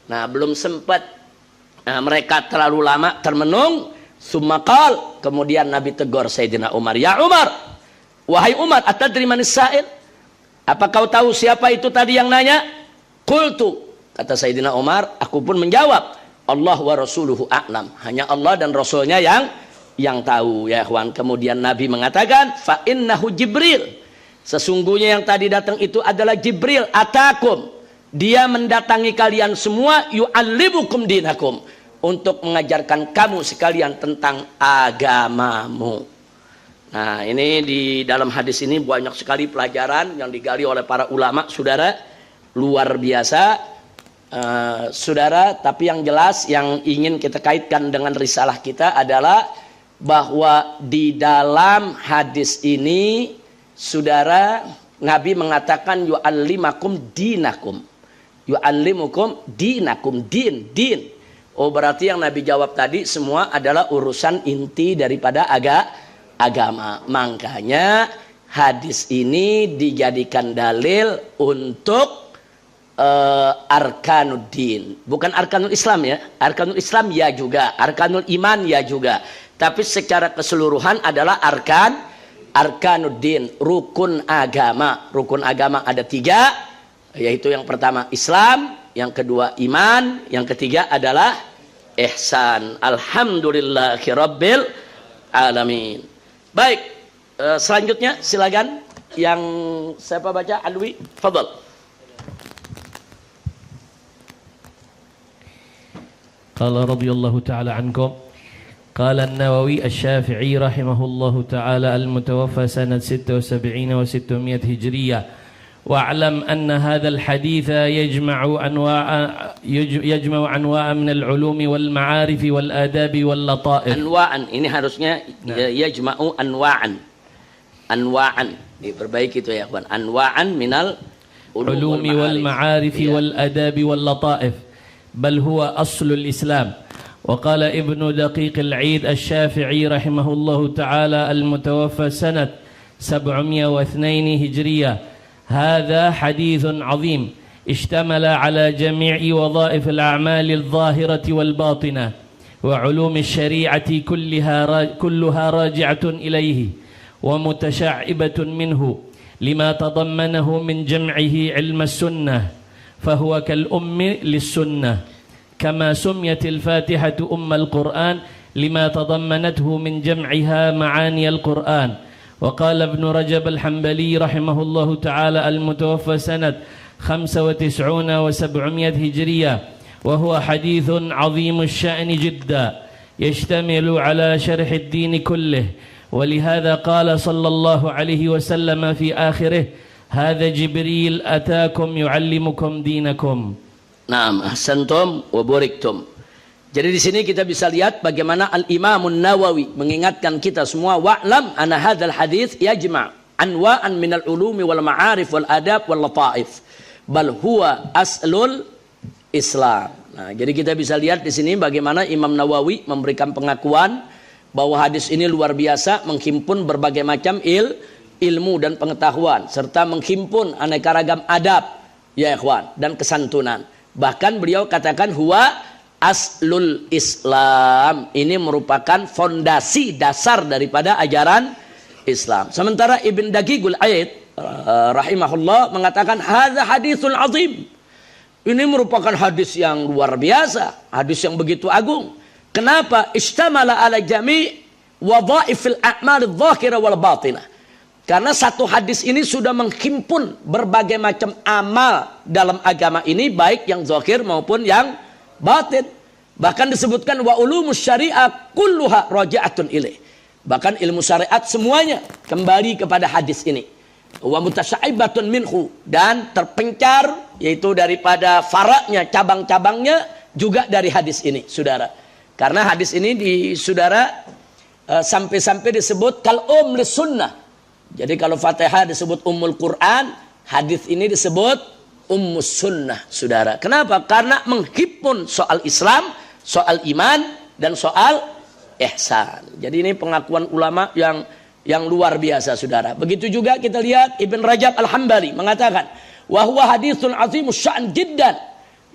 Nah, belum sempat mereka terlalu lama termenung. Sumaqal, kemudian Nabi tegur Sayyidina Umar, ya Umar, wahai Umar, atadri manis sa'il? Apa kau tahu siapa itu tadi yang nanya? Qultu, kata Sayyidina Umar, aku pun menjawab, Allah wa rasuluhu a'lam. Hanya Allah dan Rasulnya yang tahu ya ikhwan. Kemudian Nabi mengatakan, fa innahu Jibril. Sesungguhnya yang tadi datang itu adalah Jibril, atakum. Dia mendatangi kalian semua, yu'allimukum dinakum, untuk mengajarkan kamu sekalian tentang agamamu. Nah, ini di dalam hadis ini banyak sekali pelajaran yang digali oleh para ulama Saudara, luar biasa Saudara. Tapi yang jelas yang ingin kita kaitkan dengan risalah kita adalah bahwa di dalam hadis ini Saudara, Nabi mengatakan yu'allimakum dinakum. Yu'allimukum dinakum, din. Oh, berarti yang Nabi jawab tadi semua adalah urusan inti daripada agama. Makanya hadis ini dijadikan dalil untuk arkanuddin, bukan arkanul Islam ya. Arkanul Islam ya juga, arkanul iman ya juga, tapi secara keseluruhan adalah arkanuddin, rukun agama. Rukun agama ada 3, yaitu yang pertama Islam, yang kedua iman, yang ketiga adalah ihsan. Alhamdulillahirabbil alamin. Baik, selanjutnya silakan yang siapa baca? Alwi, fadhal. Qala radhiyallahu ta'ala ankum. Qala an-Nawawi asy-Syafi'i rahimahullahu ta'ala al-mutawaffa sanad 76 wa 600 hijriyah. واعلم أن هذا الحديث يجمع أنواع من العلوم والمعارف والآداب واللطائف. أنواعا ini harusnya yajma'u anwa'an. Anwa'an diperbaiki itu ya kawan. Anwa'an minal العلوم والمعارف والآداب واللطائف بل هو أصل الإسلام. وقال ابن دقيق العيد الشافعي رحمه الله تعالى المتوفى سنة 702 هجرية: هذا حديث عظيم اشتمل على جميع وظائف الأعمال الظاهرة والباطنة وعلوم الشريعة كلها راجعة إليه ومتشعبة منه لما تضمنه من جمعه علم السنة فهو كالأم للسنة. كما سميت الفاتحة أم القرآن لما تضمنته من جمعها معاني القرآن. وقال ابن رجب الحنبلي رحمه الله تعالى المتوفى سنة 95 و700 هجرية، وهو حديث عظيم الشأن جدا يشتمل على شرح الدين كله، ولهذا قال صلى الله عليه وسلم في آخره: هذا جبريل أتاكم يعلمكم دينكم. Naam, ahsantum wa baraktum. Jadi di sini kita bisa lihat bagaimana Al-Imam An-Nawawi mengingatkan kita semua, wa'lam anna hadzal hadits yajma' anwa'an minal ulumi wal ma'arif wal adab wal lataif bal huwa aslul Islam. Nah, jadi kita bisa lihat di sini bagaimana Imam Nawawi memberikan pengakuan bahwa hadis ini luar biasa, menghimpun berbagai macam ilmu dan pengetahuan serta menghimpun aneka ragam adab, ya ikhwan, dan kesantunan. Bahkan beliau katakan huwa aslul Islam. Ini merupakan fondasi dasar daripada ajaran Islam. Sementara Ibn Daqiqul Aid rahimahullah mengatakan hadza haditsul azim. Ini merupakan hadis yang luar biasa, hadis yang begitu agung. Kenapa? Istamala ala jami' wadha'ifil a'mal adh-dhahira wal batinah. Karena satu hadis ini sudah menghimpun berbagai macam amal dalam agama ini, baik yang zahir maupun yang batin. Bahkan disebutkan wa ulumus syariah kulluha raji'atun ilaih. Bahkan ilmu syariat semuanya kembali kepada hadis ini. Wa mutasyaibatun minhu, dan terpencar yaitu daripada faraknya, cabang-cabangnya juga dari hadis ini, saudara. Karena hadis ini saudara sampai-sampai disebut kal lis sunnah. Jadi kalau Fatihah disebut Ummul Quran, hadis ini disebut Ummus Sunnah, saudara. Kenapa? Karena menghimpun soal Islam, soal iman, dan soal ihsan. Jadi ini pengakuan ulama yang luar biasa, saudara. Begitu juga kita lihat Ibn Rajab Al-Hambali mengatakan, wa huwa haditsun azimus sya'n jiddan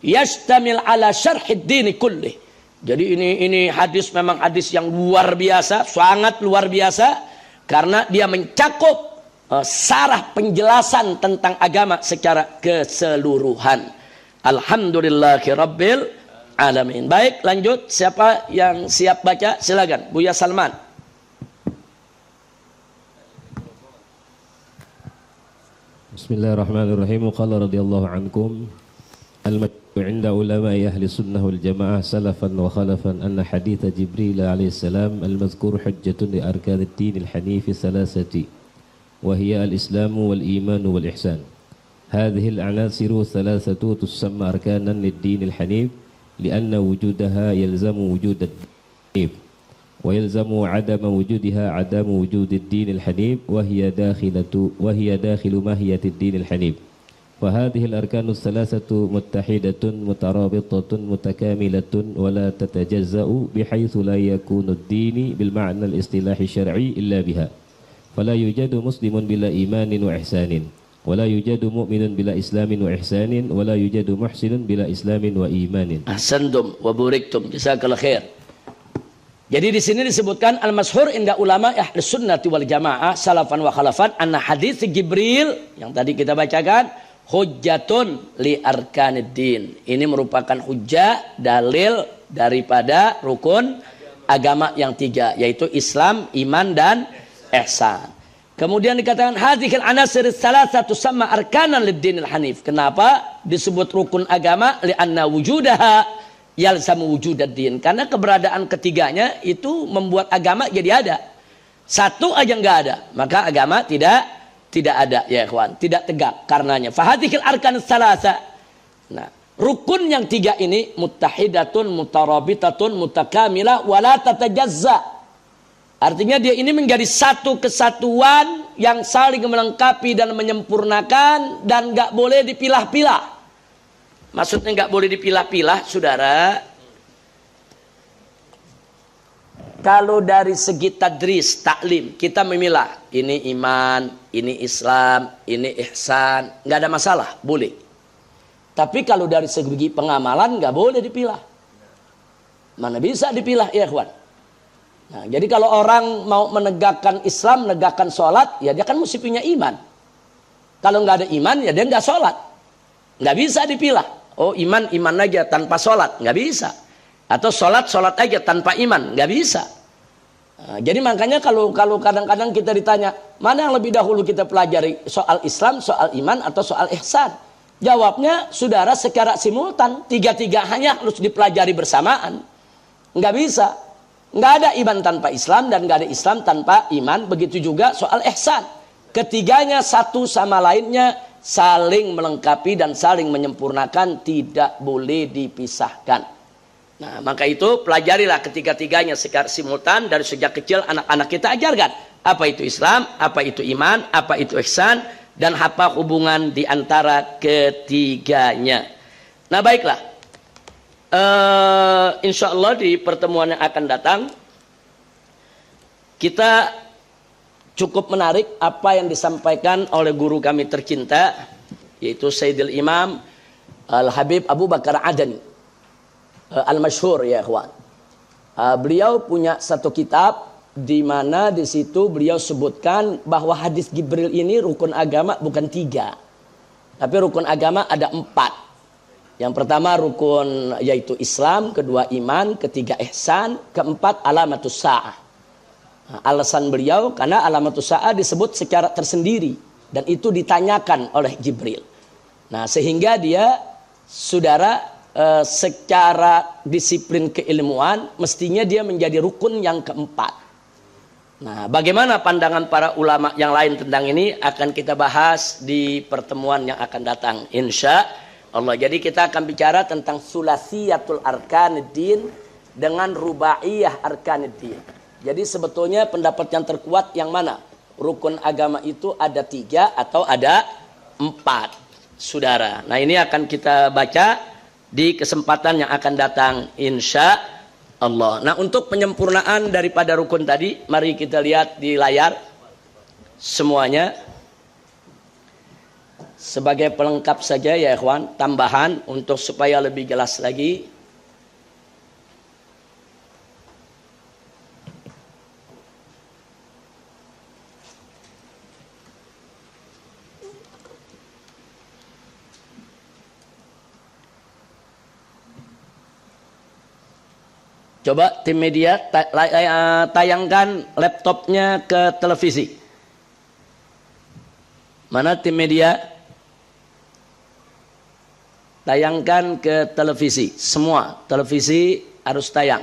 yashtamil ala syarhid dini kullih. Jadi ini hadis memang hadis yang luar biasa, sangat luar biasa, karena dia mencakup sarah penjelasan tentang agama secara keseluruhan. Alhamdulillahirabbil alamin. Baik, lanjut. Siapa yang siap baca? Silakan, Buya Salman. Bismillahirrahmanirrahim. Qala radhiyallahu ankum al-madhhab 'inda ulama'i ahli sunnah wal jamaah salafan wa khalafan anna hadits Jibril alaihi salam al-madhkur hujjatun li arkan ad-din al-hanif thalathati wa hiya al-islam wal iman wal ihsan. Hadhihi al-'anasir thalathatu tusamma arkanan lid-din al-hanif li'anna wujudaha yalzamu wujud ad-din ويلزم عدم وجودها عدم وجود الدين الحنيف وهي داخل ماهية الدين الحنيف. فهذه الأركان الثلاثة متحدة مترابطة متكاملة ولا تتجزأ بحيث لا يكون الدين بالمعنى الاصطلاحي الشرعي إلا بها. فلا يوجد مسلم بلا إيمان وإحسان، ولا يوجد مؤمن بلا إسلام وإحسان، ولا يوجد محسن بلا إسلام وإيمان. Ahsantum wa baraktum, jazakallahu khair. Jadi di sini disebutkan al-masyhur inda ulama ahli sunnati wal jamaah salafan wa khalafan anna hadits Jibril yang tadi kita bacakan hujjatun li arkaniddin. Ini merupakan hujjah, dalil daripada rukun agama yang tiga, yaitu Islam, iman, dan ihsan. Kemudian dikatakan hadhil anasir salasatu sama arkanan lid-dinil hanif. Kenapa disebut rukun agama? Li anna wujudaha yalzamu wujudad-din. Karena keberadaan ketiganya itu membuat agama jadi ada. Satu aja enggak ada, maka agama tidak ada, ya ikhwan, tidak tegak karenanya. Fahadhil arkan salasa. Nah, rukun yang tiga ini muttahidatun, mutarabitatun, mutakamilah wala tatajazza. Artinya dia ini menjadi satu kesatuan yang saling melengkapi dan menyempurnakan dan enggak boleh dipilah-pilah. Maksudnya nggak boleh dipilah-pilah, saudara. Kalau dari segi tadris, taklim, kita memilah. Ini iman, ini Islam, ini ihsan, nggak ada masalah, boleh. Tapi kalau dari segi pengamalan nggak boleh dipilah. Mana bisa dipilah, ya ikhwan. Nah, jadi kalau orang mau menegakkan Islam, menegakkan sholat, ya dia kan mesti punya iman. Kalau nggak ada iman, ya dia nggak sholat. Nggak bisa dipilah. Oh iman aja tanpa sholat, nggak bisa. Atau sholat aja tanpa iman, nggak bisa. Nah, jadi makanya kalau kadang-kadang kita ditanya, mana yang lebih dahulu kita pelajari, soal Islam, soal iman, atau soal ihsan? Jawabnya, saudara, secara simultan, tiga-tiga hanya harus dipelajari bersamaan. Nggak bisa. Nggak ada iman tanpa Islam, dan nggak ada Islam tanpa iman. Begitu juga soal ihsan. Ketiganya satu sama lainnya saling melengkapi dan saling menyempurnakan, tidak boleh dipisahkan. Nah, maka itu pelajarilah ketiga-tiganya secara simultan dari sejak kecil. Anak-anak kita ajarkan apa itu Islam, apa itu iman, apa itu ihsan, dan apa hubungan di antara ketiganya. Nah, baiklah, insya Allah di pertemuan yang akan datang kita cukup menarik apa yang disampaikan oleh guru kami tercinta, yaitu Sayyidil Imam Al-Habib Abu Bakar Adani Al-Masyhur, ya ikhwan. Beliau punya satu kitab di mana di situ beliau sebutkan bahwa hadis Jibril ini rukun agama bukan 3, tapi rukun agama ada 4. Yang pertama rukun yaitu Islam, kedua iman, ketiga ihsan, keempat alamatus sa'ah. Alasan beliau karena alamatus sa'ah disebut secara tersendiri dan itu ditanyakan oleh Jibril. Nah, sehingga dia, saudara, secara disiplin keilmuan mestinya dia menjadi rukun yang keempat. Nah, bagaimana pandangan para ulama yang lain tentang ini akan kita bahas di pertemuan yang akan datang, insya Allah. Jadi kita akan bicara tentang sulasiyatul arkanuddin dengan rubaiyah arkanuddin. Jadi sebetulnya pendapat yang terkuat yang mana? Rukun agama itu ada 3 atau ada 4, saudara. Nah, ini akan kita baca di kesempatan yang akan datang, insya Allah. Nah, untuk penyempurnaan daripada rukun tadi, mari kita lihat di layar semuanya. Sebagai pelengkap saja ya ikhwan, tambahan untuk supaya lebih jelas lagi. Coba tim media tayangkan laptopnya ke televisi. Mana tim media? Tayangkan ke televisi. Semua televisi harus tayang.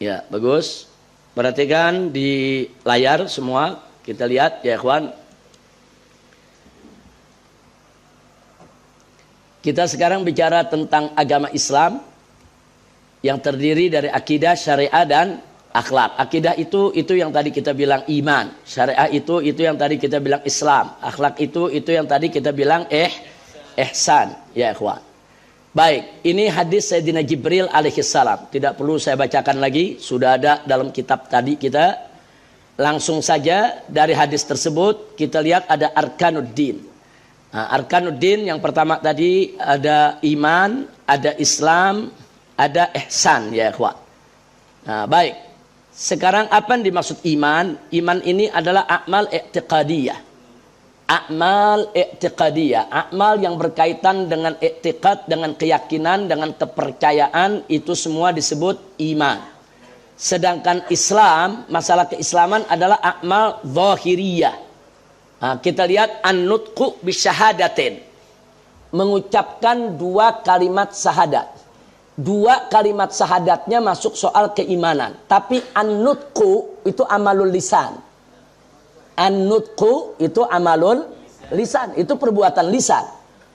Ya, bagus. Perhatikan di layar semua. Kita lihat ya ikhwan. Kita sekarang bicara tentang agama Islam yang terdiri dari akidah, syariah, dan akhlak. Akidah itu yang tadi kita bilang iman. Syariah itu yang tadi kita bilang Islam. Akhlak itu yang tadi kita bilang ihsan. Ya ikhwan. Baik, ini hadis Sayyidina Jibril alaihissalam. Tidak perlu saya bacakan lagi, sudah ada dalam kitab tadi kita. Langsung saja dari hadis tersebut kita lihat ada arkanuddin. Nah, arkanuddin yang pertama tadi ada iman, ada Islam, ada ihsan ya ikhwan. Nah, baik. Sekarang apa yang dimaksud iman? Iman ini adalah a'mal i'tiqadiyah. A'mal i'tiqadiyah, a'mal yang berkaitan dengan i'tiqad, dengan keyakinan, dengan kepercayaan, itu semua disebut iman. Sedangkan Islam, masalah keislaman adalah a'mal zahiriyah. Nah, kita lihat an-nutqu bisyahadatin. Mengucapkan 2 kalimat syahadat. 2 kalimat syahadatnya masuk soal keimanan. Tapi an-nutqu itu amalul lisan. An-nutqu itu amalul lisan. Itu perbuatan lisan.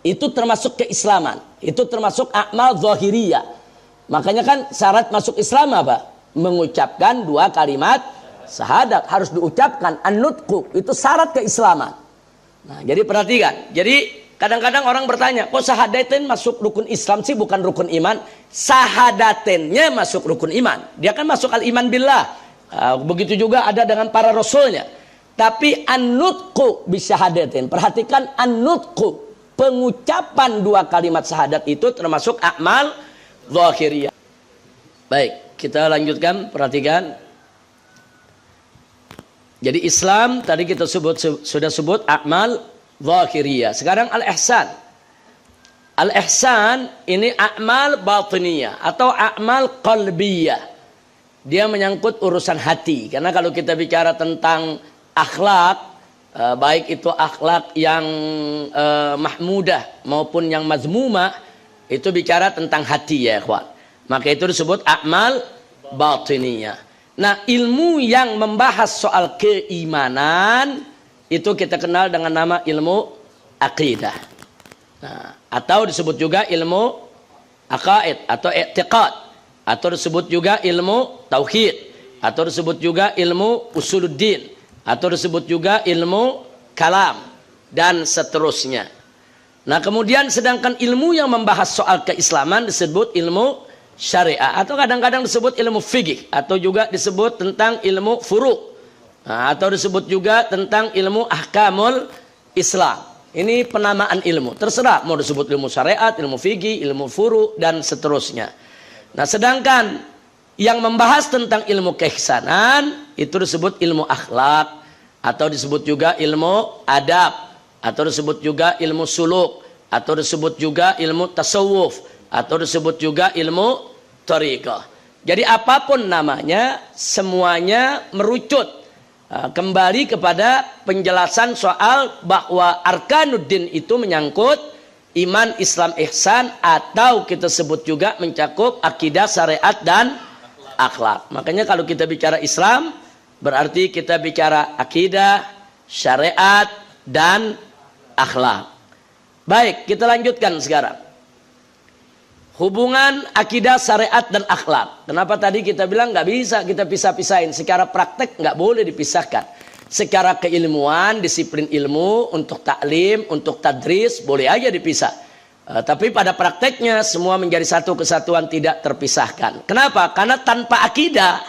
Itu termasuk keislaman. Itu termasuk a'mal zahiriyah. Makanya kan syarat masuk Islam apa? Mengucapkan 2 kalimat syahadat, harus diucapkan. An-nutqu itu syarat keislaman. Nah, jadi perhatikan. Jadi kadang-kadang orang bertanya, kok syahadatain masuk rukun Islam sih, bukan rukun iman? Syahadatennya masuk rukun iman. Dia kan masuk al-iman billah. Begitu juga ada dengan para rasulnya. Tapi an-nutqu bisyahadatain. Perhatikan an-nutqu, pengucapan 2 kalimat syahadat itu termasuk a'mal zahiriyah. Baik. Kita lanjutkan, perhatikan. Jadi Islam tadi kita sudah sebut a'mal zahiriyah. Sekarang al-ihsan. Al-ihsan ini a'mal batiniyah atau a'mal qalbiyah. Dia menyangkut urusan hati. Karena kalau kita bicara tentang akhlak, baik itu akhlak yang mahmudah maupun yang mazmumah, itu bicara tentang hati ya ikhwan. Maka itu disebut a'mal batiniyah. Nah, ilmu yang membahas soal keimanan itu kita kenal dengan nama ilmu akidah. Nah, atau disebut juga ilmu aqaid atau i'tiqad, atau disebut juga ilmu tauhid, atau disebut juga ilmu usuluddin, atau disebut juga ilmu kalam dan seterusnya. Nah, kemudian sedangkan ilmu yang membahas soal keislaman disebut ilmu syariah, atau kadang-kadang disebut ilmu fikih, atau juga disebut tentang ilmu furu', atau disebut juga tentang ilmu ahkamul Islam. Ini penamaan ilmu, terserah mau disebut ilmu syariat, ilmu fikih, ilmu furu' dan seterusnya. Nah, sedangkan yang membahas tentang ilmu keihsanan itu disebut ilmu akhlak, atau disebut juga ilmu adab, atau disebut juga ilmu suluk, atau disebut juga ilmu tasawuf, atau disebut juga ilmu thariqah. Jadi apapun namanya, semuanya merucut kembali kepada penjelasan soal bahwa arkanuddin itu menyangkut iman, Islam, ihsan, atau kita sebut juga mencakup akidah, syariat dan akhlak. Makanya kalau kita bicara Islam berarti kita bicara akidah, syariat dan akhlak. Baik, kita lanjutkan sekarang. Hubungan akidah, syariat dan akhlak. Kenapa tadi kita bilang nggak bisa kita pisah-pisahin? Secara praktek nggak boleh dipisahkan. Secara keilmuan, disiplin ilmu, untuk taklim, untuk tadris, boleh aja dipisah. Tapi pada prakteknya semua menjadi satu kesatuan, tidak terpisahkan. Kenapa? Karena tanpa akidah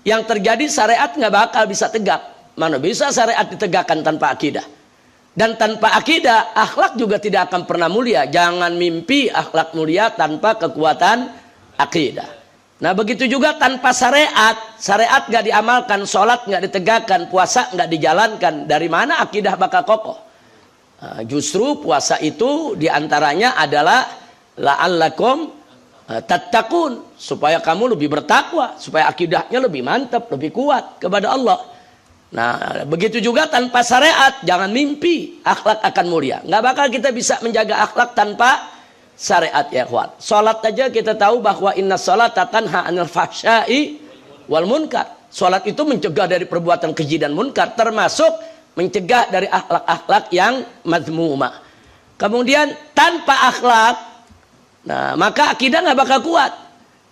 yang terjadi syariat nggak bakal bisa tegak. Mana bisa syariat ditegakkan tanpa akidah? Dan tanpa akidah, akhlak juga tidak akan pernah mulia. Jangan mimpi akhlak mulia tanpa kekuatan akidah. Nah, begitu juga tanpa syariat. Syariat gak diamalkan, sholat gak ditegakkan, puasa gak dijalankan. Dari mana akidah bakal kokoh? Justru puasa itu diantaranya adalah la'allakum tattaqun, supaya kamu lebih bertakwa, supaya akidahnya lebih mantap, lebih kuat kepada Allah. Nah, begitu juga tanpa syariat, jangan mimpi akhlak akan mulia. Nggak bakal kita bisa menjaga akhlak tanpa syariat ya ikhwan. Salat aja kita tahu bahwa inna sholata tanha 'anil fahsya'i wal munkar. Salat itu mencegah dari perbuatan keji dan munkar, termasuk mencegah dari akhlak-akhlak yang mazmumah. Kemudian tanpa akhlak, nah maka akidah nggak bakal kuat.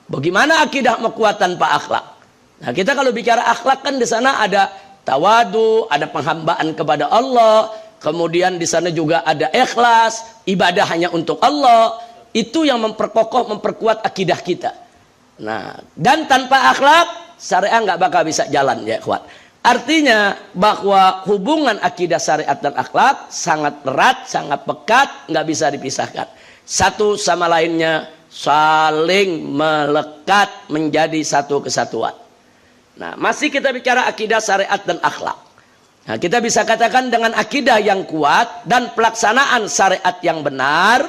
Bagaimana akidah mau kuat tanpa akhlak? Nah, kita kalau bicara akhlak kan di sana ada tawadu, ada penghambaan kepada Allah, kemudian di sana juga ada ikhlas, ibadah hanya untuk Allah. Itu yang memperkokoh, memperkuat akidah kita. Nah, dan tanpa akhlak, syariah nggak bakal bisa jalan ya ikhwan. Artinya bahwa hubungan akidah, syariat dan akhlak sangat erat, sangat pekat, nggak bisa dipisahkan. Satu sama lainnya saling melekat menjadi satu kesatuan. Nah, masih kita bicara akidah, syariat dan akhlak. Nah, kita bisa katakan dengan akidah yang kuat dan pelaksanaan syariat yang benar,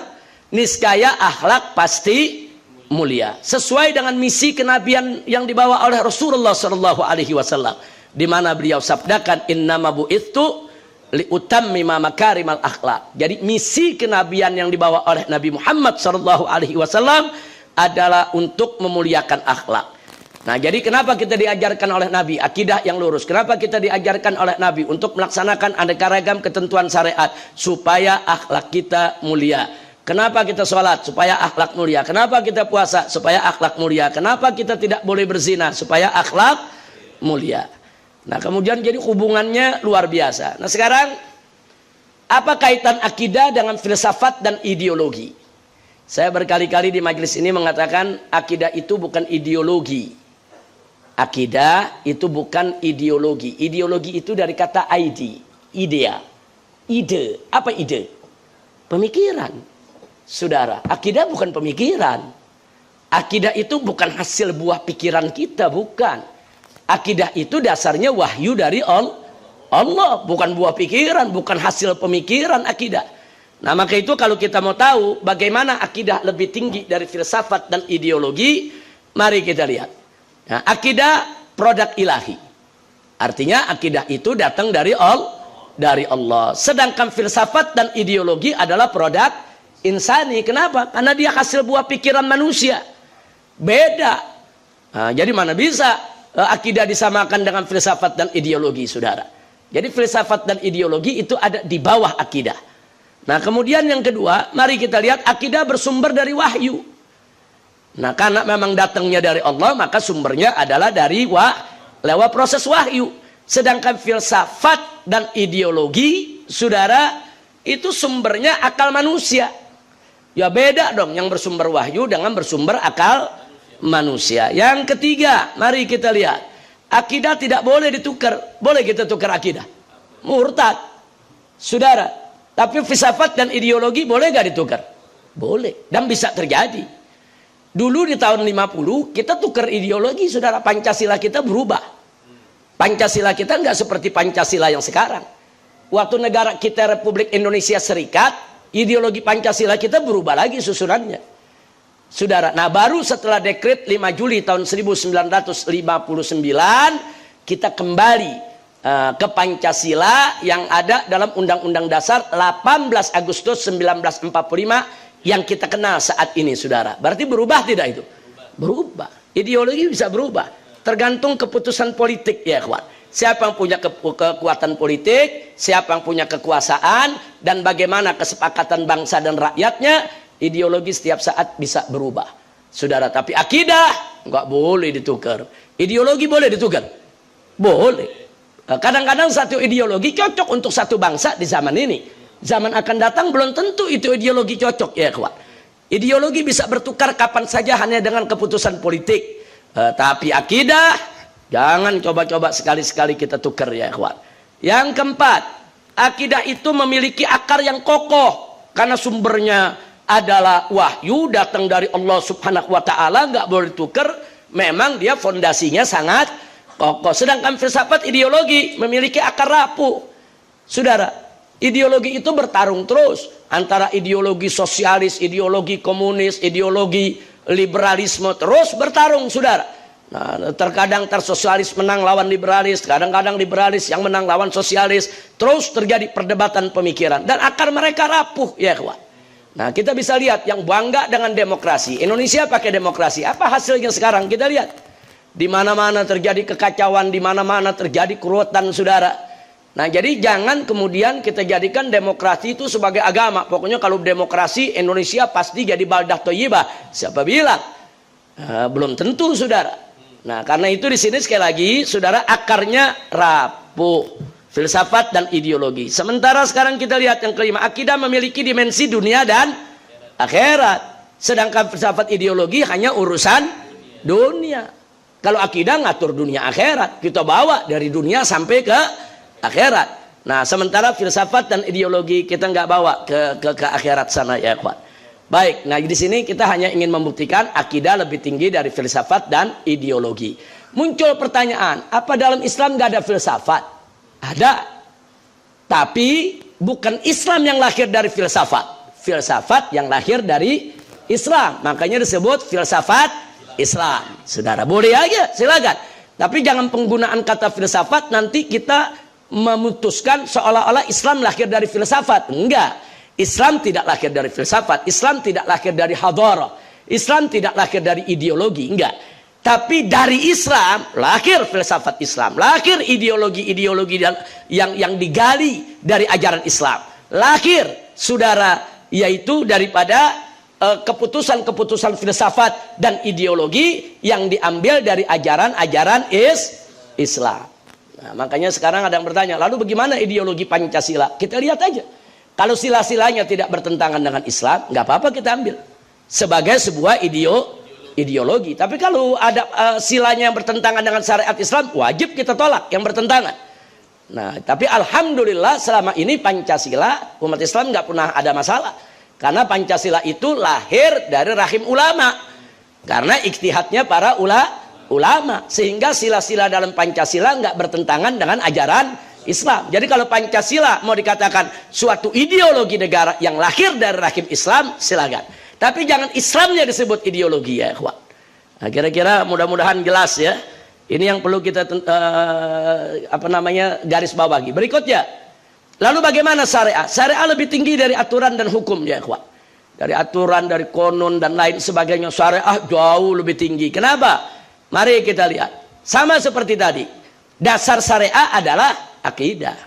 niscaya akhlak pasti mulia. Sesuai dengan misi kenabian yang dibawa oleh Rasulullah SAW, di mana beliau sabdakan innama bu'itsu liutammima makarimal akhlak. Jadi misi kenabian yang dibawa oleh Nabi Muhammad SAW adalah untuk memuliakan akhlak. Nah, jadi kenapa kita diajarkan oleh Nabi akidah yang lurus? Kenapa kita diajarkan oleh Nabi untuk melaksanakan aneka ragam ketentuan syariat supaya akhlak kita mulia? Kenapa kita sholat? Supaya akhlak mulia. Kenapa kita puasa? Supaya akhlak mulia. Kenapa kita tidak boleh berzina? Supaya akhlak mulia. Nah, kemudian jadi hubungannya luar biasa. Nah, sekarang apa kaitan akidah dengan filsafat dan ideologi? Saya berkali-kali di majelis ini mengatakan akidah itu bukan ideologi. Akidah itu bukan ideologi. Ideologi itu dari kata idea. Ide. Apa ide? Pemikiran. Saudara, akidah bukan pemikiran. Akidah itu bukan hasil buah pikiran kita, bukan. Akidah itu dasarnya wahyu dari Allah, bukan buah pikiran, bukan hasil pemikiran akidah. Nah, maka itu kalau kita mau tahu bagaimana akidah lebih tinggi dari filsafat dan ideologi, mari kita lihat. Nah, akidah produk ilahi. Artinya akidah itu datang dari Allah. Sedangkan filsafat dan ideologi adalah produk insani. Kenapa? Karena dia hasil buah pikiran manusia. Beda. Nah, jadi mana bisa akidah disamakan dengan filsafat dan ideologi, saudara? Jadi filsafat dan ideologi itu ada di bawah akidah. Nah, kemudian yang kedua, mari kita lihat akidah bersumber dari wahyu. Nah, karena memang datangnya dari Allah, maka sumbernya adalah dari lewat proses wahyu. Sedangkan filsafat dan ideologi, saudara, itu sumbernya akal manusia. Ya beda dong yang bersumber wahyu dengan bersumber akal manusia. Yang ketiga, mari kita lihat. Akidah tidak boleh ditukar. Boleh kita tukar akidah? Murtad. Saudara, tapi filsafat dan ideologi boleh gak ditukar? Boleh. Dan bisa terjadi. Dulu di tahun 50 kita tukar ideologi, saudara. Pancasila kita berubah. Pancasila kita nggak seperti Pancasila yang sekarang. Waktu negara kita Republik Indonesia Serikat, ideologi Pancasila kita berubah lagi susunannya, saudara. Nah, baru setelah dekret 5 Juli tahun 1959 kita kembali ke Pancasila yang ada dalam Undang-Undang Dasar 18 Agustus 1945 yang kita kenal saat ini, saudara. Berarti berubah tidak itu? Berubah. Ideologi bisa berubah. Tergantung keputusan politik, ya kawan. Siapa yang punya kekuatan politik, siapa yang punya kekuasaan, dan bagaimana kesepakatan bangsa dan rakyatnya, ideologi setiap saat bisa berubah, saudara. Tapi akidah nggak boleh ditukar. Ideologi boleh ditukar? Boleh. Kadang-kadang satu ideologi cocok untuk satu bangsa di zaman ini. Zaman akan datang belum tentu itu ideologi cocok, ya kawan. Ideologi bisa bertukar kapan saja hanya dengan keputusan politik. Tapi akidah jangan coba-coba sekali-sekali kita tukar, ya kawan. Yang keempat, akidah itu memiliki akar yang kokoh karena sumbernya adalah wahyu datang dari Allah Subhanahu wa taala, nggak boleh ditukar. Memang dia fondasinya sangat kokoh. Sedangkan filsafat ideologi memiliki akar rapuh. Saudara, ideologi itu bertarung terus antara ideologi sosialis, ideologi komunis, ideologi liberalisme, terus bertarung, saudara. Nah, terkadang sosialis menang lawan liberalis, kadang-kadang liberalis yang menang lawan sosialis, terus terjadi perdebatan pemikiran dan akar mereka rapuh, ya kawan. Nah, kita bisa lihat yang bangga dengan demokrasi. Indonesia pakai demokrasi. Apa hasilnya sekarang? Kita lihat. Di mana-mana terjadi kekacauan, di mana-mana terjadi keruwetan, saudara. Nah, jadi jangan kemudian kita jadikan demokrasi itu sebagai agama. Pokoknya kalau demokrasi Indonesia pasti jadi baldah thayyibah. Siapa bilang? Belum tentu, saudara. Nah, karena itu di sini sekali lagi, saudara, akarnya rapuh. Filsafat dan ideologi. Sementara sekarang kita lihat yang kelima, akidah memiliki dimensi dunia dan akhirat. Sedangkan filsafat ideologi hanya urusan dunia. Kalau akidah ngatur dunia akhirat, kita bawa dari dunia sampai ke akhirat. Nah, sementara filsafat dan ideologi kita nggak bawa ke akhirat sana, ya kawan. Baik, nah di sini kita hanya ingin membuktikan akidah lebih tinggi dari filsafat dan ideologi. Muncul pertanyaan, apa dalam Islam nggak ada filsafat? Ada, tapi bukan Islam yang lahir dari filsafat. Filsafat yang lahir dari Islam, makanya disebut filsafat Islam. Saudara, boleh aja, silakan. Tapi jangan penggunaan kata filsafat nanti kita memutuskan seolah-olah Islam lahir dari filsafat. Enggak, Islam tidak lahir dari filsafat, Islam tidak lahir dari hadharah, Islam tidak lahir dari ideologi, enggak. Tapi dari Islam lahir filsafat Islam, lahir ideologi-ideologi yang digali dari ajaran Islam, lahir, saudara, yaitu daripada keputusan-keputusan filsafat dan ideologi yang diambil dari ajaran-ajaran Islam. Nah, makanya sekarang ada yang bertanya, lalu bagaimana ideologi Pancasila? Kita lihat aja. Kalau sila-silanya tidak bertentangan dengan Islam, nggak apa-apa kita ambil sebagai sebuah ideologi. Tapi kalau ada silanya yang bertentangan dengan syariat Islam, wajib kita tolak yang bertentangan. Nah, tapi alhamdulillah selama ini Pancasila, umat Islam nggak pernah ada masalah. Karena Pancasila itu lahir dari rahim ulama. Karena ijtihadnya para ulama, sehingga sila-sila dalam Pancasila nggak bertentangan dengan ajaran Islam. Jadi kalau Pancasila mau dikatakan suatu ideologi negara yang lahir dari rahim Islam, silakan. Tapi jangan Islamnya disebut ideologi ya ikhwan. Nah, kira-kira mudah-mudahan jelas ya. Ini yang perlu kita garis bawahi. Berikutnya, lalu bagaimana syariat? Syariat lebih tinggi dari aturan dan hukum ya ikhwan. Dari aturan, dari konon dan lain sebagainya, syariat jauh lebih tinggi. Kenapa? Mari kita lihat. Sama seperti tadi. Dasar syariat adalah akidah.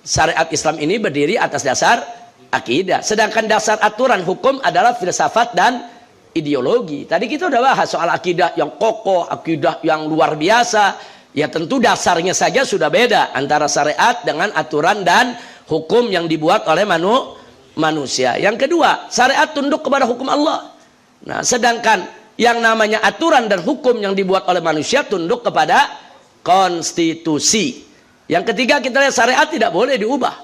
Syariat Islam ini berdiri atas dasar akidah. Sedangkan dasar aturan hukum adalah filsafat dan ideologi. Tadi kita udah bahas soal akidah yang kokoh, akidah yang luar biasa. Ya tentu dasarnya saja sudah beda antara syariat dengan aturan dan hukum yang dibuat oleh manusia. Yang kedua, syariat tunduk kepada hukum Allah. Nah, sedangkan yang namanya aturan dan hukum yang dibuat oleh manusia tunduk kepada konstitusi. Yang ketiga, kita lihat syariat tidak boleh diubah.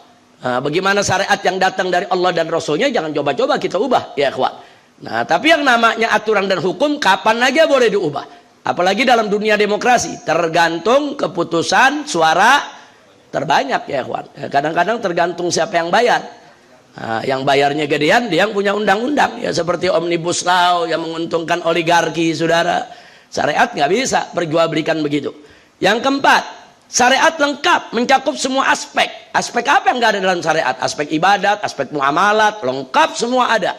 Nah, bagaimana syariat yang datang dari Allah dan Rasulnya jangan coba-coba kita ubah ya ikhwan. Nah, tapi yang namanya aturan dan hukum kapan aja boleh diubah. Apalagi dalam dunia demokrasi, tergantung keputusan suara terbanyak ya ikhwan. Kadang-kadang tergantung siapa yang bayar. Nah, yang bayarnya gedean dia yang punya undang-undang ya, seperti Omnibus Law yang menguntungkan oligarki saudara. Syariat nggak bisa perjualbelikan begitu. Yang keempat, syariat lengkap mencakup semua aspek. Aspek apa yang nggak ada dalam syariat? Aspek ibadat, aspek muamalat, lengkap semua ada.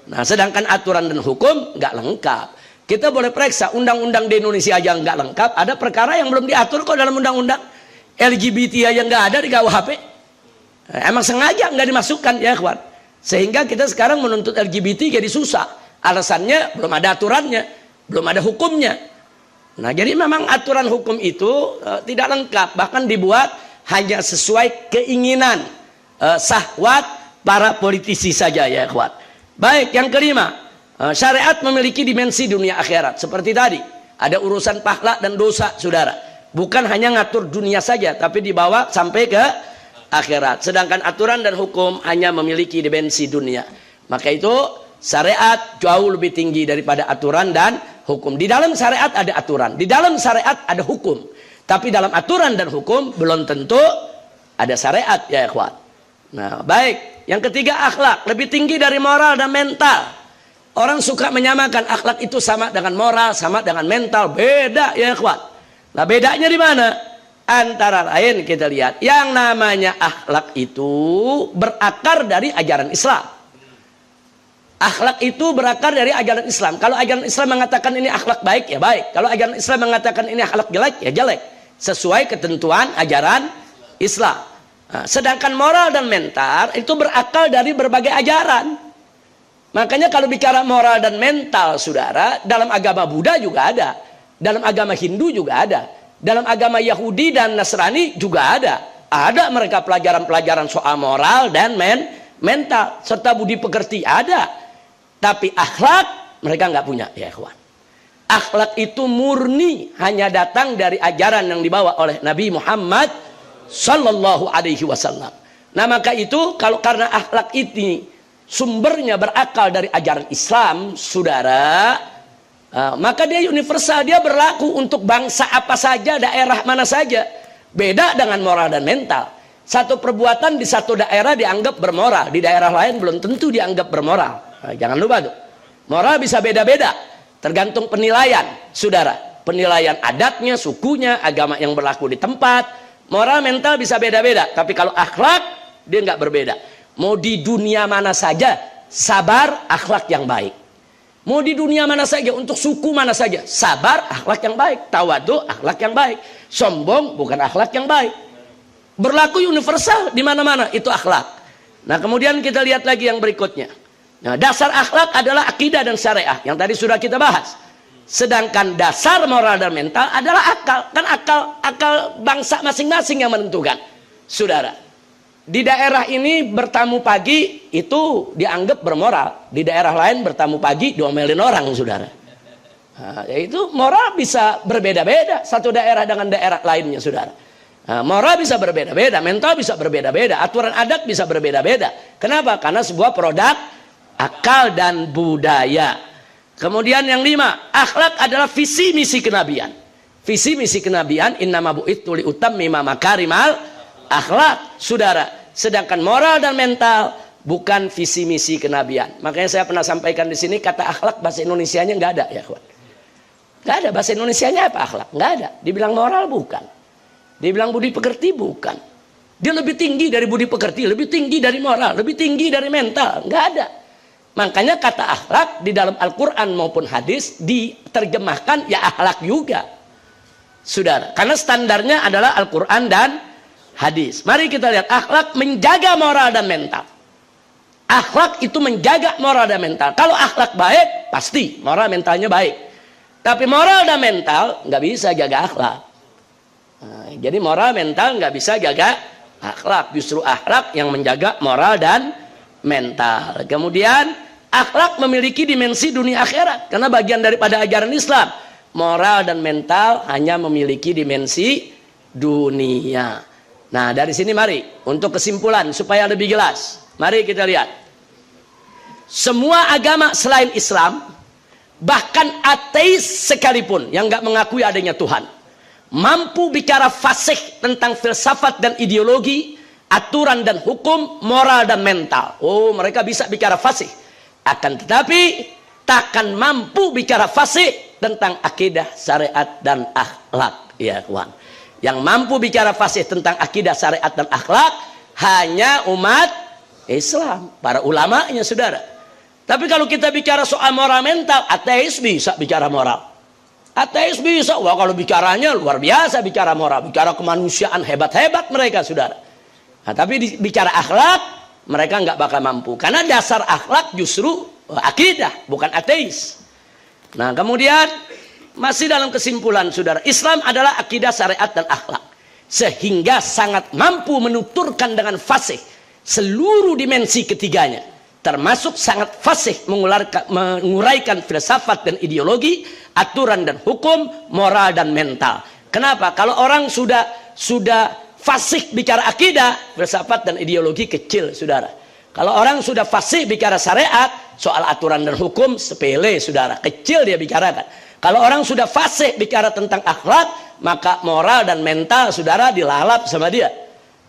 Nah, sedangkan aturan dan hukum nggak lengkap. Kita boleh periksa undang-undang di Indonesia aja nggak lengkap. Ada perkara yang belum diatur kok dalam undang-undang. LGBT aja nggak ada di KUHP. Emang sengaja nggak dimasukkan ya kawan. Sehingga kita sekarang menuntut LGBT jadi susah. Alasannya belum ada aturannya, belum ada hukumnya. Nah, jadi memang aturan hukum itu tidak lengkap. Bahkan dibuat hanya sesuai keinginan syahwat para politisi saja ya kawan. Baik, yang kelima, syariat memiliki dimensi dunia akhirat. Seperti tadi, ada urusan pahala dan dosa, saudara. Bukan hanya ngatur dunia saja, tapi dibawa sampai ke akhirat. Sedangkan aturan dan hukum hanya memiliki dimensi dunia. Maka itu, syariat jauh lebih tinggi daripada aturan dan hukum. Di dalam syariat ada aturan, di dalam syariat ada hukum. Tapi dalam aturan dan hukum belum tentu ada syariat, ya ikhwan. Nah, baik. Yang ketiga, akhlak lebih tinggi dari moral dan mental. Orang suka menyamakan akhlak itu sama dengan moral, sama dengan mental. Beda ya ikhwan. Nah, bedanya di mana? Antara lain kita lihat, yang namanya akhlak itu berakar dari ajaran Islam. Akhlak itu berakar dari ajaran Islam. Kalau ajaran Islam mengatakan ini akhlak baik, ya baik. Kalau ajaran Islam mengatakan ini akhlak jelek, ya jelek. Sesuai ketentuan ajaran Islam. Nah, sedangkan moral dan mental itu berakal dari berbagai ajaran. Makanya kalau bicara moral dan mental, saudara, dalam agama Buddha juga ada, dalam agama Hindu juga ada, dalam agama Yahudi dan Nasrani juga ada. Ada mereka pelajaran-pelajaran soal moral dan mental serta budi pekerti ada. Tapi akhlak mereka nggak punya, ya ikhwan. Akhlak itu murni hanya datang dari ajaran yang dibawa oleh Nabi Muhammad Sallallahu Alaihi Wasallam. Nah, maka itu karena akhlak ini sumbernya berakal dari ajaran Islam, saudara, maka dia universal, dia berlaku untuk bangsa apa saja, daerah mana saja. Beda dengan moral dan mental. Satu perbuatan di satu daerah dianggap bermoral, di daerah lain belum tentu dianggap bermoral. Nah, jangan lupa tuh, moral bisa beda-beda, tergantung penilaian, saudara. Penilaian adatnya, sukunya, agama yang berlaku di tempat. Moral mental bisa beda-beda, tapi kalau akhlak dia nggak berbeda. Mau di dunia mana saja, sabar akhlak yang baik. Mau di dunia mana saja, untuk suku mana saja, sabar akhlak yang baik. Tawadu akhlak yang baik. Sombong bukan akhlak yang baik. Berlaku universal di mana-mana, itu akhlak. Nah, kemudian kita lihat lagi yang berikutnya. Nah, dasar akhlak adalah akidah dan syariah yang tadi sudah kita bahas. Sedangkan dasar moral dan mental adalah akal. Kan akal bangsa masing-masing yang menentukan. Saudara, di daerah ini bertamu pagi itu dianggap bermoral. Di daerah lain bertamu pagi diomelin orang, saudara. Nah, yaitu moral bisa berbeda-beda satu daerah dengan daerah lainnya, saudara. Nah, moral bisa berbeda-beda, mental bisa berbeda-beda, aturan adat bisa berbeda-beda. Kenapa? Karena sebuah produk akal dan budaya. Kemudian yang 5, akhlak adalah visi misi kenabian. Visi misi kenabian innama bu'itsu li utammima makarimal akhlak, saudara. Sedangkan moral dan mental bukan visi misi kenabian. Makanya saya pernah sampaikan di sini, kata akhlak bahasa Indonesianya nggak ada ya kawan. Nggak ada bahasa Indonesianya apa akhlak? Nggak ada. Dibilang moral bukan. Dibilang budi pekerti bukan. Dia lebih tinggi dari budi pekerti, lebih tinggi dari moral, lebih tinggi dari mental. Nggak ada. Makanya kata akhlak di dalam Al-Quran maupun hadis diterjemahkan ya akhlak juga, saudara. Karena standarnya adalah Al-Quran dan hadis. Mari kita lihat, akhlak menjaga moral dan mental. Akhlak itu menjaga moral dan mental. Kalau akhlak baik, pasti moral mentalnya baik. Tapi moral dan mental nggak bisa jaga akhlak. Nah, jadi moral mental nggak bisa jaga akhlak. Justru akhlak yang menjaga moral dan mental. Kemudian akhlak memiliki dimensi dunia akhirat. Karena bagian daripada ajaran Islam, moral dan mental hanya memiliki dimensi dunia. Nah, dari sini mari untuk kesimpulan supaya lebih jelas. Mari kita lihat. Semua agama selain Islam, bahkan ateis sekalipun yang nggak mengakui adanya Tuhan, mampu bicara fasih tentang filsafat dan ideologi, aturan dan hukum, moral dan mental. Oh, mereka bisa bicara fasih. Akan tetapi takkan mampu bicara fasih tentang akidah, syariat dan akhlak, ya kawan. Yang mampu bicara fasih tentang akidah, syariat dan akhlak hanya umat Islam, para ulamanya, saudara. Tapi kalau kita bicara soal moral mental, ateis bisa bicara moral. Ateis bisa, wah kalau bicaranya luar biasa bicara moral, bicara kemanusiaan hebat-hebat mereka, saudara. Nah, tapi bicara akhlak mereka nggak bakal mampu, karena dasar akhlak justru akidah, bukan ateis. Nah, kemudian masih dalam kesimpulan, saudara, Islam adalah akidah, syariat dan akhlak, sehingga sangat mampu menuturkan dengan fasih seluruh dimensi ketiganya, termasuk sangat fasih menguraikan filsafat dan ideologi, aturan dan hukum, moral dan mental. Kenapa? Kalau orang sudah fasih bicara akidah, filsafat dan ideologi kecil, saudara. Kalau orang sudah fasih bicara syariat, soal aturan dan hukum sepele, saudara, kecil dia bicarakan. Kalau orang sudah fasih bicara tentang akhlak, maka moral dan mental, saudara, dilalap sama dia.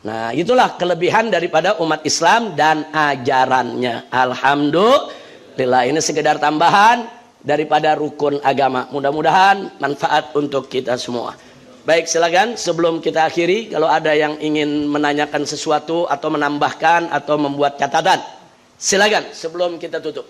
Nah, itulah kelebihan daripada umat Islam dan ajarannya. Alhamdulillah, ini sekedar tambahan daripada rukun agama. Mudah-mudahan manfaat untuk kita semua. Baik, silakan sebelum kita akhiri, kalau ada yang ingin menanyakan sesuatu atau menambahkan atau membuat catatan, silakan sebelum kita tutup.